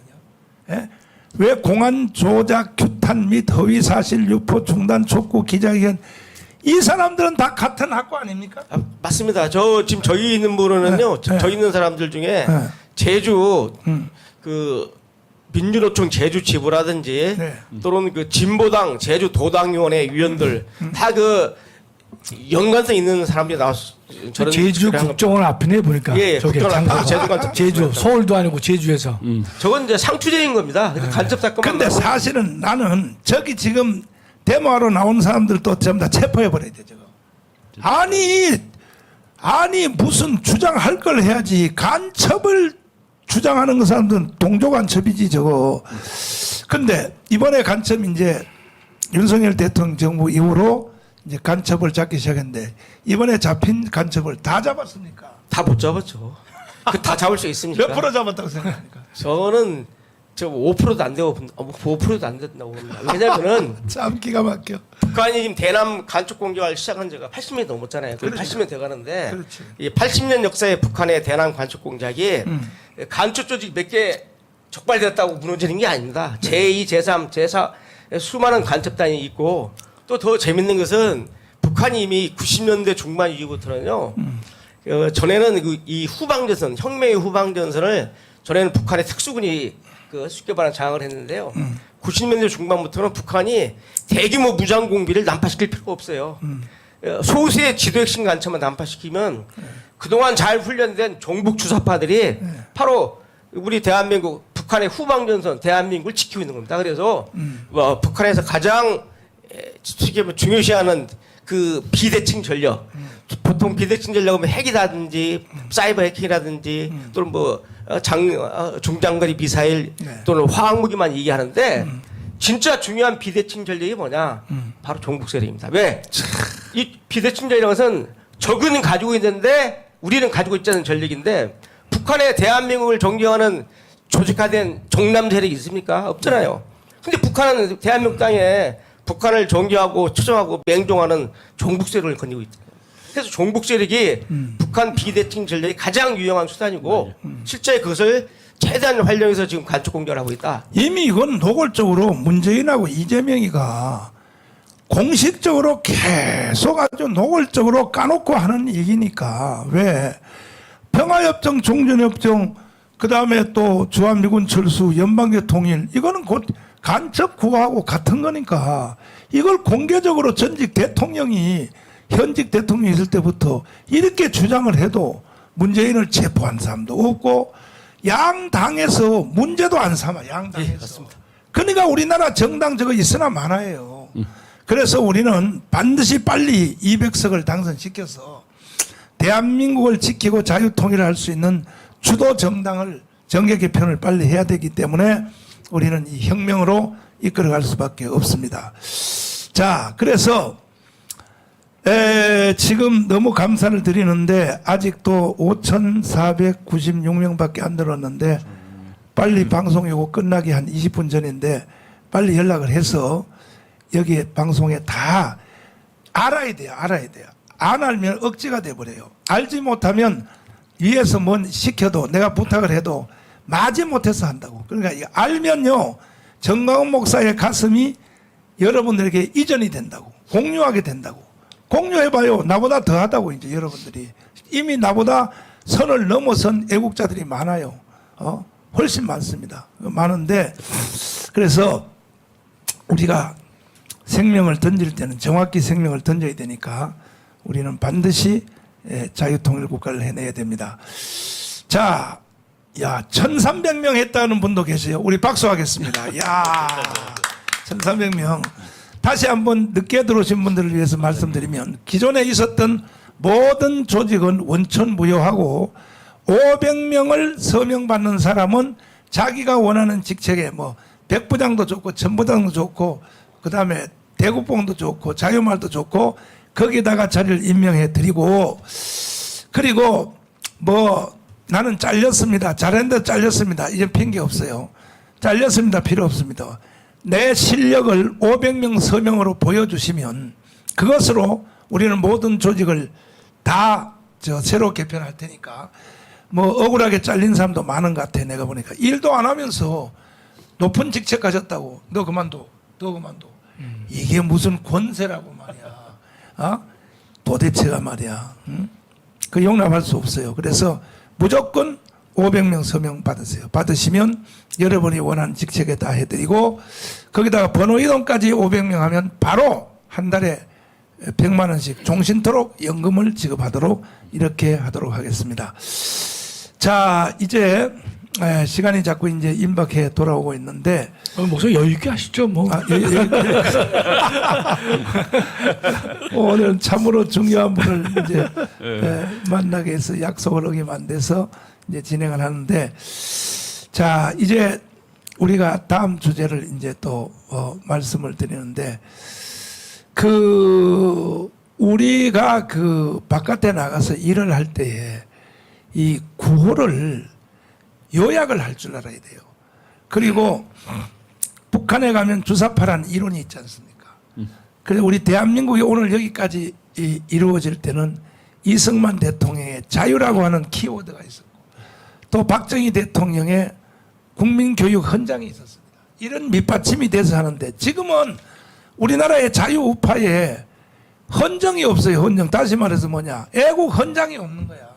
예? 왜 공안 조작, 규탄 및 허위 사실 유포 중단 촉구 기자회견 이 사람들은 다 같은 학과 아닙니까? 아, 맞습니다. 지금 저희 있는 분은요, 저희 있는 사람들 중에 제주 그 민주노총 제주 지부라든지 네. 또는 그 진보당 제주 도당위원회 위원들 다 그 연관성 있는 사람들이 나왔. 저런 제주 소리를 한 국정원 앞이네 보니까. 예, 저게 국정원 앞, 장소가. 제주 제주 서울도 아니고 제주에서. 저건 이제 상투제인 겁니다. 간첩 사건. 근데 사실은 나는 저기 지금 데모하러 나온 사람들도 전부 다 체포해 버려야 돼 저거. 아니 무슨 주장할 걸 해야지 간첩을 주장하는 그 사람들은 동조 간첩이지 저거. 근데 이번에 간첩 이제 윤석열 대통령 정부 이후로 이제 간첩을 잡기 시작했는데 이번에 잡힌 간첩을 다 잡았습니까? 다 못 잡았죠. 그 다 잡을 수 있습니까? 몇 프로 잡았다고 생각합니까? 저는 저 5%도 안 되고 5%도 안 된다고 봅니다. 왜냐면은 참 기가 막혀. 북한이 지금 대남 간첩 공격을 시작한 지가 80년이 넘었잖아요. 거의 80년 돼가는데 그렇지. 이 80년 역사의 북한의 대남 간첩 공작이 간첩 조직 몇 개 적발됐다고 무너지는 게 아닙니다. 제2, 제3, 제4 수많은 간첩단이 있고 또 더 재밌는 것은 북한이 이미 90년대 중반 이후부터는요. 전에는 이 후방전선, 혁명의 후방전선을 전에는 북한의 특수군이 쉽게 말하면 장악을 했는데요. 90년대 중반부터는 북한이 대규모 무장 공비를 난파시킬 필요가 없어요. 소수의 지도 핵심 간첩만 난파시키면 그동안 잘 훈련된 종북 주사파들이 바로 우리 대한민국 북한의 후방전선 대한민국을 지키고 있는 겁니다. 그래서 북한에서 가장 중요시하는 그 비대칭 전력, 보통 비대칭 전력은 핵이라든지 사이버 해킹이라든지 또는 뭐 중장거리 미사일 또는 화학무기만 얘기하는데 진짜 중요한 비대칭 전력이 뭐냐? 바로 종북 세력입니다. 왜? 이 비대칭 전력은 적은 가지고 있는데 우리는 가지고 있지 않은 전력인데 북한의 대한민국을 존경하는 조직화된 정남 세력이 있습니까? 없잖아요. 근데 북한은 대한민국 땅에 북한을 존경하고 추종하고 맹종하는 종북 세력을 거느리고 있다. 그래서 종북 세력이 북한 비대칭 전략이 가장 유용한 수단이고 실제 그것을 최대한 활용해서 지금 간첩 공격을 하고 있다. 이미 이건 노골적으로 문재인하고 이재명이가 공식적으로 계속 아주 노골적으로 까놓고 하는 얘기니까. 왜? 평화협정, 종전협정, 그 다음에 또 주한미군 철수, 연방제 통일, 이거는 곧 간첩 구호하고 같은 거니까 이걸 공개적으로 전직 대통령이 현직 대통령이 있을 때부터 이렇게 주장을 해도 문재인을 체포한 사람도 없고 양당에서 문제도 안 삼아, 양당에서. 그러니까 우리나라 정당 저거 있으나 마나예요. 그래서 우리는 반드시 빨리 200석을 당선시켜서 대한민국을 지키고 자유통일을 할 수 있는 주도 정당을 정계 개편을 빨리 해야 되기 때문에 우리는 이 혁명으로 이끌어갈 수밖에 없습니다. 자, 그래서 지금 너무 감사를 드리는데 아직도 5,496명밖에 안 들었는데 빨리 방송 요거 끝나기 한 20분 전인데 빨리 연락을 해서 여기 방송에 다 알아야 돼요. 알아야 돼요. 안 알면 억지가 돼버려요. 알지 못하면 위에서 뭔 시켜도 내가 부탁을 해도 마지 못해서 한다고. 그러니까 이거 알면요 정광훈 목사의 가슴이 여러분들에게 이전이 된다고. 공유하게 된다고. 공유해봐요. 나보다 더하다고. 이제 여러분들이 이미 나보다 선을 넘어선 애국자들이 많아요. 훨씬 많습니다. 많은데 그래서 우리가 생명을 던질 때는 정확히 생명을 던져야 되니까 우리는 반드시 자유통일 국가를 해내야 됩니다. 자, 야, 1,300명 했다는 분도 계세요. 우리 박수하겠습니다. 야, 1,300명. 다시 한번 늦게 들어오신 분들을 위해서 말씀드리면 기존에 있었던 모든 조직은 원천무효하고 500명을 서명받는 사람은 자기가 원하는 직책에 뭐 백부장도 좋고 천부장도 좋고 그 다음에 대구봉도 좋고 자유말도 좋고 거기다가 자리를 임명해 드리고 그리고 뭐 나는 잘렸습니다. 잘했는데 잘렸습니다. 이제 핑계 없어요. 잘렸습니다. 필요 없습니다. 내 실력을 500명 서명으로 보여주시면 그것으로 우리는 모든 조직을 다 새로 개편할 테니까 뭐 억울하게 잘린 사람도 많은 것 같아. 내가 보니까 일도 안 하면서 높은 직책 가졌다고 너 그만둬 너 그만둬 이게 무슨 권세라고 말이야. 도대체가 말이야. 그 용납할 수 없어요. 그래서 무조건 500명 서명 받으세요. 받으시면 여러분이 원하는 직책에 다 해드리고 거기다가 번호 이동까지 500명 하면 바로 한 달에 100만 원씩 종신토록 연금을 지급하도록 이렇게 하도록 하겠습니다. 자, 이제 시간이 자꾸 이제 임박해 돌아오고 있는데 목소리 여유 있게 하시죠, 뭐. 오늘 참으로 중요한 분을 이제 만나게 해서 약속을 어기면 안 돼서 이제 진행을 하는데 자, 이제 우리가 다음 주제를 이제 또 말씀을 드리는데 우리가 바깥에 나가서 일을 할 때에 이 구호를 요약을 할 줄 알아야 돼요. 그리고 북한에 가면 주사파라는 이론이 있지 않습니까? 그래서 우리 대한민국이 오늘 여기까지 이루어질 때는 이승만 대통령의 자유라고 하는 키워드가 있었고 또 박정희 대통령의 국민교육 헌장이 있었습니다. 이런 밑받침이 돼서 하는데 지금은 우리나라의 자유 우파에 헌정이 없어요. 헌정. 다시 말해서 뭐냐. 애국 헌장이 없는 거야.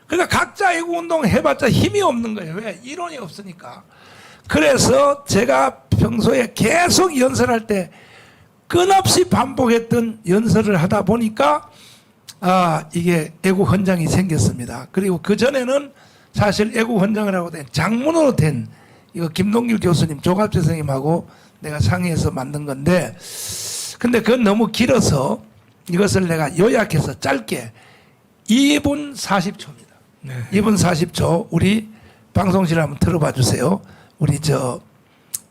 그러니까 각자 애국운동 해봤자 힘이 없는 거예요. 왜? 이론이 없으니까. 그래서 제가 평소에 계속 연설할 때 끊없이 반복했던 연설을 하다 보니까 이게 애국 헌장이 생겼습니다. 그리고 그전에는 사실 애국 헌장이라고 된 장문으로 된 이거 김동길 교수님, 조갑재 선생님하고 내가 상의해서 만든 건데 근데 그건 너무 길어서 이것을 내가 요약해서 짧게 2분 40초입니다. 네. 2분 40초 우리 방송실 한번 들어봐 주세요. 우리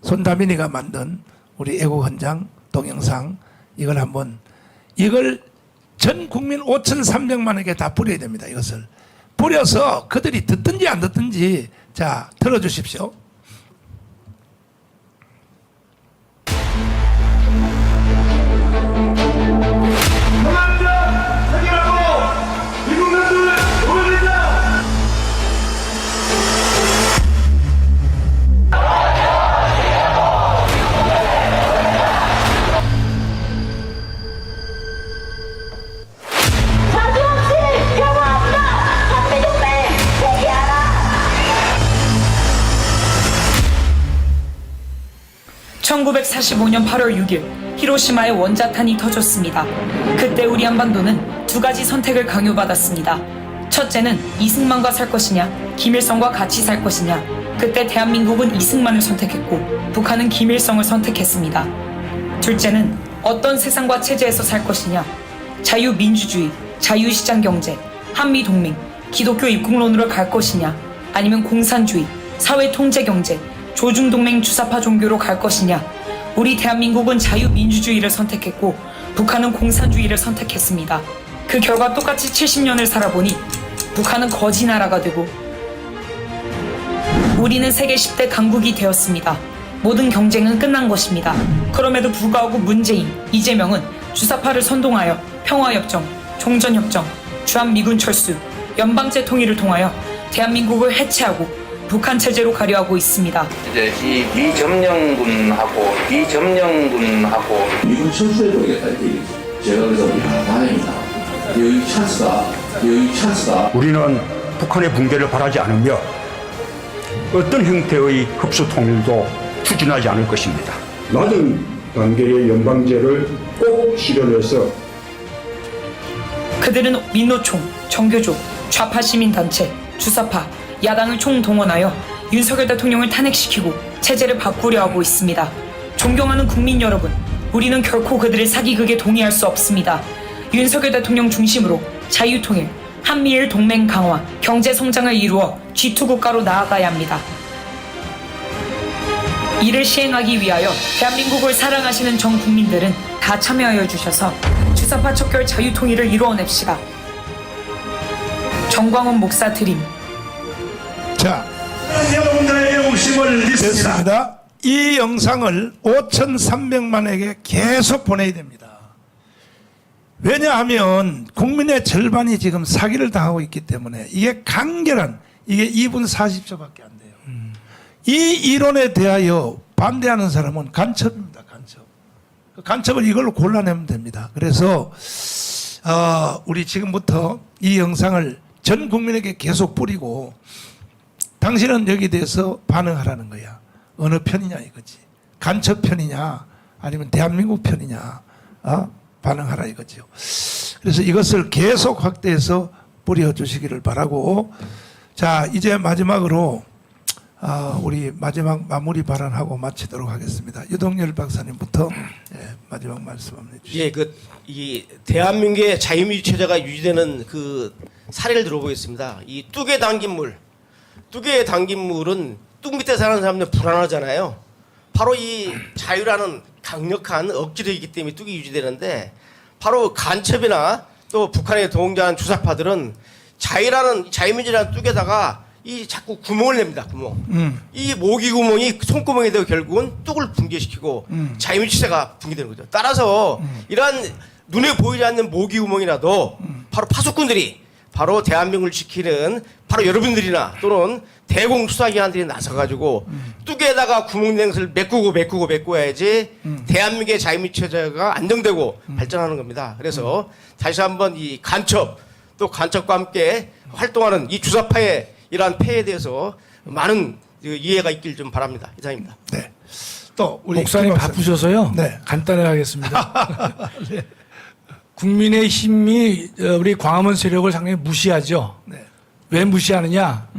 손다민이가 만든 우리 애국헌장 동영상 이걸 전 국민 5,300만에게 다 뿌려야 됩니다. 이것을 뿌려서 그들이 듣든지 안 듣든지 자 들어주십시오. 1945년 8월 6일 히로시마에 원자탄이 터졌습니다. 그때 우리 한반도는 두 가지 선택을 강요받았습니다. 첫째는 이승만과 살 것이냐, 김일성과 같이 살 것이냐. 그때 대한민국은 이승만을 선택했고 북한은 김일성을 선택했습니다. 둘째는 어떤 세상과 체제에서 살 것이냐, 자유민주주의, 자유시장경제, 한미동맹, 기독교 입국론으로 갈 것이냐, 아니면 공산주의, 사회통제경제, 조중동맹 주사파 종교로 갈 것이냐. 우리 대한민국은 자유민주주의를 선택했고 북한은 공산주의를 선택했습니다. 그 결과 똑같이 70년을 살아보니 북한은 거지 나라가 되고 우리는 세계 10대 강국이 되었습니다. 모든 경쟁은 끝난 것입니다. 그럼에도 불구하고 문재인, 이재명은 주사파를 선동하여 평화협정, 종전협정, 주한미군 철수, 연방제 통일을 통하여 대한민국을 해체하고 북한 체제로 가려 하고 있습니다. 이제 이 미점령군하고 미군 철수해버리겠다 이렇게 얘기했어요. 제가 그래서 다행이다. 여기 찬스다. 우리는 북한의 붕괴를 바라지 않으며 어떤 형태의 흡수 통일도 추진하지 않을 것입니다. 낮은 단계의 연방제를 꼭 실현해서 그들은 민노총, 정교조, 좌파 시민단체, 주사파, 야당을 총동원하여 윤석열 대통령을 탄핵시키고 체제를 바꾸려 하고 있습니다. 존경하는 국민 여러분, 우리는 결코 그들의 사기극에 동의할 수 없습니다. 윤석열 대통령 중심으로 자유통일, 한미일 동맹 강화, 경제 성장을 이루어 G2 국가로 나아가야 합니다. 이를 시행하기 위하여 대한민국을 사랑하시는 전 국민들은 다 참여하여 주셔서 주사파 척결 자유통일을 이루어냅시다. 정광훈 목사 드림. 자, 여러분들의 영심을 믿습니다. 이 영상을 5,300만에게 계속 보내야 됩니다. 왜냐하면 국민의 절반이 지금 사기를 당하고 있기 때문에 이게 간결한, 이게 2분 40초밖에 안 돼요. 이 이론에 대하여 반대하는 사람은 간첩입니다. 간첩. 간첩을 이걸로 골라내면 됩니다. 그래서 우리 지금부터 이 영상을 전 국민에게 계속 뿌리고 당신은 여기에 대해서 반응하라는 거야. 어느 편이냐 이거지. 간첩 편이냐 아니면 대한민국 편이냐 반응하라 이거죠. 그래서 이것을 계속 확대해서 뿌려주시기를 바라고, 자 이제 마지막으로 우리 마지막 마무리 발언하고 마치도록 하겠습니다. 유동열 박사님부터 마지막 말씀 한번 해주시죠. 예, 이 대한민국의 자유민주 체제가 유지되는 그 사례를 들어보겠습니다. 이 뚝에 담긴 물은 뚝 밑에 사는 사람들은 불안하잖아요. 바로 이 자유라는 강력한 억지로 있기 때문에 뚝이 유지되는데, 바로 간첩이나 또 북한에 동조한 주사파들은 자유민주라는 뚝에다가 이 자꾸 구멍을 냅니다. 구멍. 이 모기 구멍이 손구멍이 되고 결국은 뚝을 붕괴시키고 자유민주 체제가 붕괴되는 거죠. 따라서 이러한 눈에 보이지 않는 모기 구멍이라도 바로 파수꾼들이, 바로 대한민국을 지키는 바로 여러분들이나 또는 대공수사기관들이 나서가지고 뚝에다가 구멍 낸 것을 메꾸고야지 대한민국의 자유민주 체제가 안정되고 발전하는 겁니다. 그래서 다시 한번 이 간첩, 또 간첩과 함께 활동하는 이 주사파의 이러한 폐해에 대해서 많은 이해가 있길 좀 바랍니다. 이상입니다. 네. 또 우리 목사님 바쁘셔서요. 네. 간단하게 하겠습니다. 국민의힘이 우리 광화문 세력을 상당히 무시하죠. 네. 왜 무시하느냐?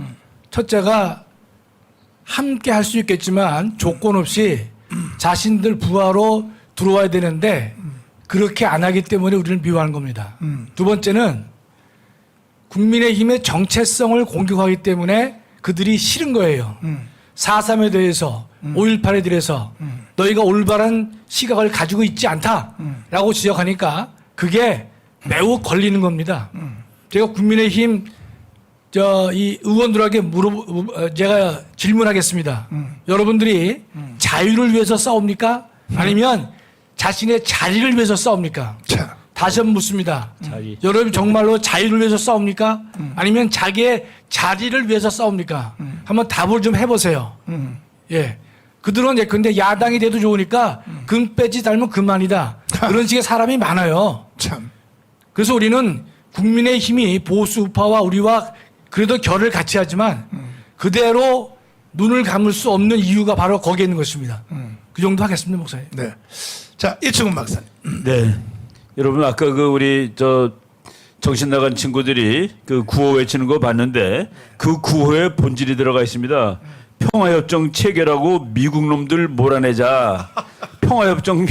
첫째가 함께 할 수 있겠지만 조건 없이 자신들 부하로 들어와야 되는데 그렇게 안 하기 때문에 우리를 미워하는 겁니다. 두 번째는 국민의힘의 정체성을 공격하기 때문에 그들이 싫은 거예요. 4.3에 대해서 5.18에 대해서 너희가 올바른 시각을 가지고 있지 않다라고 지적하니까 그게 매우 걸리는 겁니다. 제가 국민의힘 이 의원들에게 제가 질문하겠습니다. 여러분들이 자유를 위해서 싸웁니까? 아니면 자신의 자리를 위해서 싸웁니까? 자. 다시 한번 묻습니다. 여러분 정말로 자유를 위해서 싸웁니까? 아니면 자기의 자리를 위해서 싸웁니까? 한번 답을 좀 해보세요. 예. 그들은 근데 야당이 돼도 좋으니까 금 빼지 달면 그만이다. 그런 식의 사람이 많아요. 참. 그래서 우리는 국민의힘이 보수 우파와 우리와 그래도 결을 같이 하지만 그대로 눈을 감을 수 없는 이유가 바로 거기에 있는 것입니다. 그 정도 하겠습니다, 목사님. 네. 자, 이충훈 박사님. 네. 여러분 아까 우리 정신 나간 친구들이 그 구호 외치는 거 봤는데 그 구호에 본질이 들어가 있습니다. 평화협정 체결하고 미국 놈들 몰아내자. 평화협정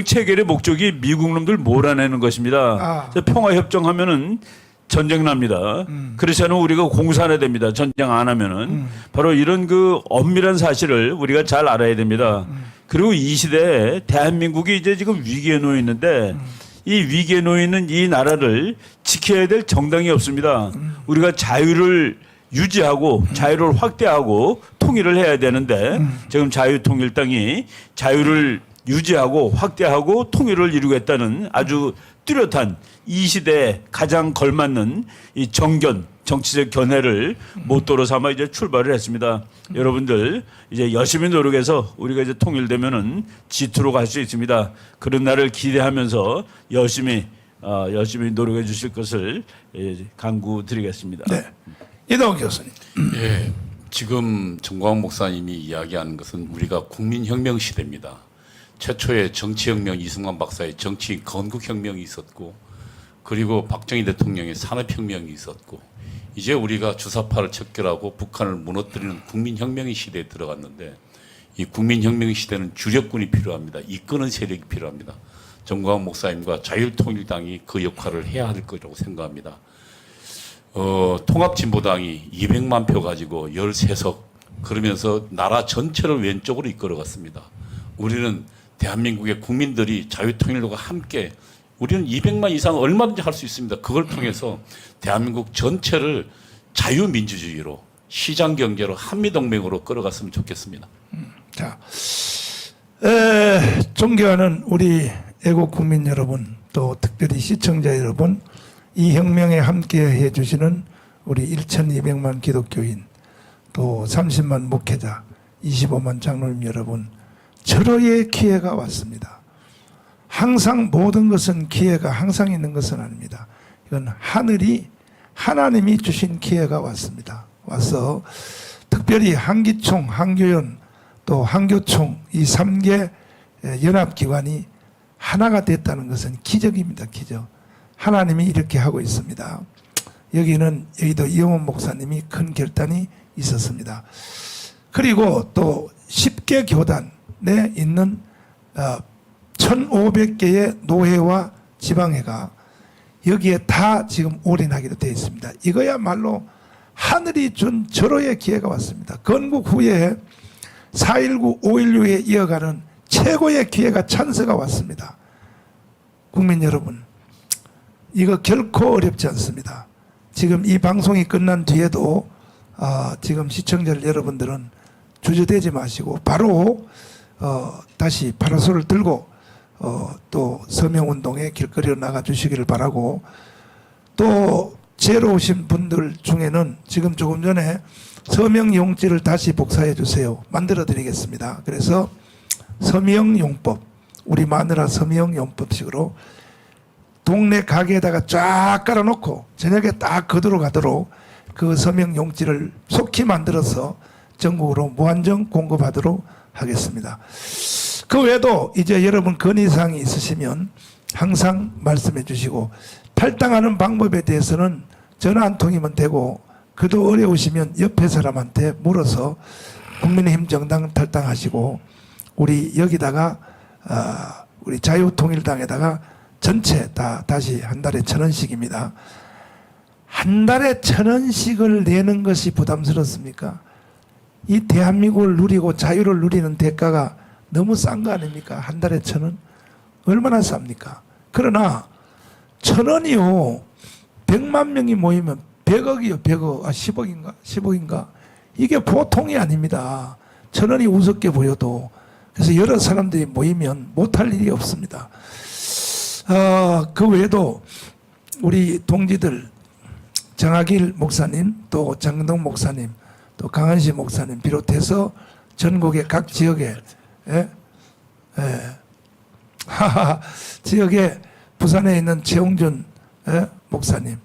체결의 목적이 미국 놈들 몰아내는 것입니다. 평화협정 하면은 전쟁 납니다. 그렇지 않으면 우리가 공산화 됩니다. 전쟁 안 하면은. 바로 이런 그 엄밀한 사실을 우리가 잘 알아야 됩니다. 그리고 이 시대에 대한민국이 이제 지금 위기에 놓여 있는데 이 위기에 놓여 있는 이 나라를 지켜야 될 정당이 없습니다. 우리가 자유를 유지하고 자유를 확대하고 통일을 해야 되는데 지금 자유통일당이 자유를 유지하고 확대하고 통일을 이루겠다는 아주 뚜렷한 이 시대에 가장 걸맞는 이 정치적 견해를 모토로 삼아 이제 출발을 했습니다. 여러분들 이제 열심히 노력해서 우리가 이제 통일되면은 G2로 갈 수 있습니다. 그런 날을 기대하면서 열심히 노력해 주실 것을 간구드리겠습니다. 네. 이동훈 교수님. 예, 지금 정광훈 목사님이 이야기하는 것은 우리가 국민혁명 시대입니다. 최초의 정치혁명 이승만 박사의 정치 건국혁명이 있었고 그리고 박정희 대통령의 산업혁명이 있었고 이제 우리가 주사파를 척결하고 북한을 무너뜨리는 국민혁명의 시대에 들어갔는데 이 국민혁명 시대는 주력군이 필요합니다. 이끄는 세력이 필요합니다. 정광훈 목사님과 자유통일당이 그 역할을 해야 할 거라고 생각합니다. 통합진보당이 200만 표 가지고 13석 그러면서 나라 전체를 왼쪽으로 이끌어갔습니다. 우리는 대한민국의 국민들이 자유통일과 함께 우리는 200만 이상 얼마든지 할 수 있습니다. 그걸 통해서 대한민국 전체를 자유민주주의로 시장경제로 한미동맹으로 끌어갔으면 좋겠습니다. 자, 존경하는 우리 애국 국민 여러분, 또 특별히 시청자 여러분, 이 혁명에 함께 해주시는 우리 1,200만 기독교인, 또 30만 목회자, 25만 장로님 여러분, 절호의 기회가 왔습니다. 항상 모든 것은 기회가 항상 있는 것은 아닙니다. 이건 하나님이 주신 기회가 왔습니다. 와서 특별히 한기총, 한교연, 또 한교총 이 3개 연합기관이 하나가 됐다는 것은 기적입니다. 기적. 하나님이 이렇게 하고 있습니다. 여기도 이영원 목사님이 큰 결단이 있었습니다. 그리고 또 10개 교단에 있는 1,500개의 노회와 지방회가 여기에 다 지금 올인하기로 되어 있습니다. 이거야말로 하늘이 준 절호의 기회가 왔습니다. 건국 후에 4.19, 5.16에 이어가는 최고의 기회가 찬스가 왔습니다. 국민 여러분, 이거 결코 어렵지 않습니다. 지금 이 방송이 끝난 뒤에도 지금 시청자 여러분들은 주저되지 마시고 바로 다시 파라솔을 들고 또 서명운동에 길거리로 나가 주시기를 바라고, 또 제로 오신 분들 중에는 지금 조금 전에 서명용지를 다시 복사해 주세요. 만들어 드리겠습니다. 그래서 서명용법, 우리 마누라 서명용법식으로 동네 가게에다가 쫙 깔아놓고 저녁에 딱 거두러 가도록 그 서명용지를 속히 만들어서 전국으로 무한정 공급하도록 하겠습니다. 그 외에도 이제 여러분 건의사항이 있으시면 항상 말씀해 주시고, 탈당하는 방법에 대해서는 전화 한 통이면 되고, 그도 어려우시면 옆에 사람한테 물어서 국민의힘 정당 탈당하시고, 우리 여기다가 우리 자유통일당에다가 전체 다시 한 달에 1,000원씩입니다. 한 달에 1,000원씩을 내는 것이 부담스럽습니까? 이 대한민국을 누리고 자유를 누리는 대가가 너무 싼 거 아닙니까? 한 달에 1,000원? 얼마나 쌉니까? 그러나 1,000원이요 100만 명이 모이면 100억이요 100억, 10억인가? 이게 보통이 아닙니다. 1,000원이 우습게 보여도. 그래서 여러 사람들이 모이면 못할 일이 없습니다. 그 외에도 우리 동지들 정학일 목사님, 또 장동 목사님, 또 강한시 목사님 비롯해서 전국의 각 지역에 지역에 부산에 있는 최홍준 목사님,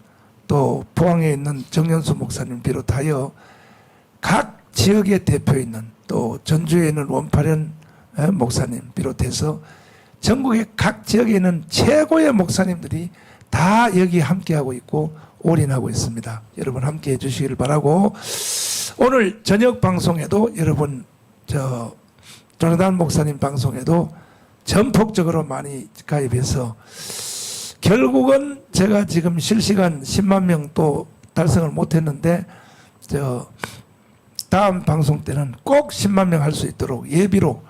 또 포항에 있는 정연수 목사님 비롯하여 각 지역의 대표 있는, 또 전주에 있는 원파련 목사님 비롯해서 전국의 각 지역에 있는 최고의 목사님들이 다 여기 함께하고 있고 올인하고 있습니다. 여러분 함께해 주시기를 바라고, 오늘 저녁 방송에도 여러분 조나단 목사님 방송에도 전폭적으로 많이 가입해서 결국은 제가 지금 실시간 10만 명 또 달성을 못했는데 다음 방송 때는 꼭 10만 명 할 수 있도록 예비로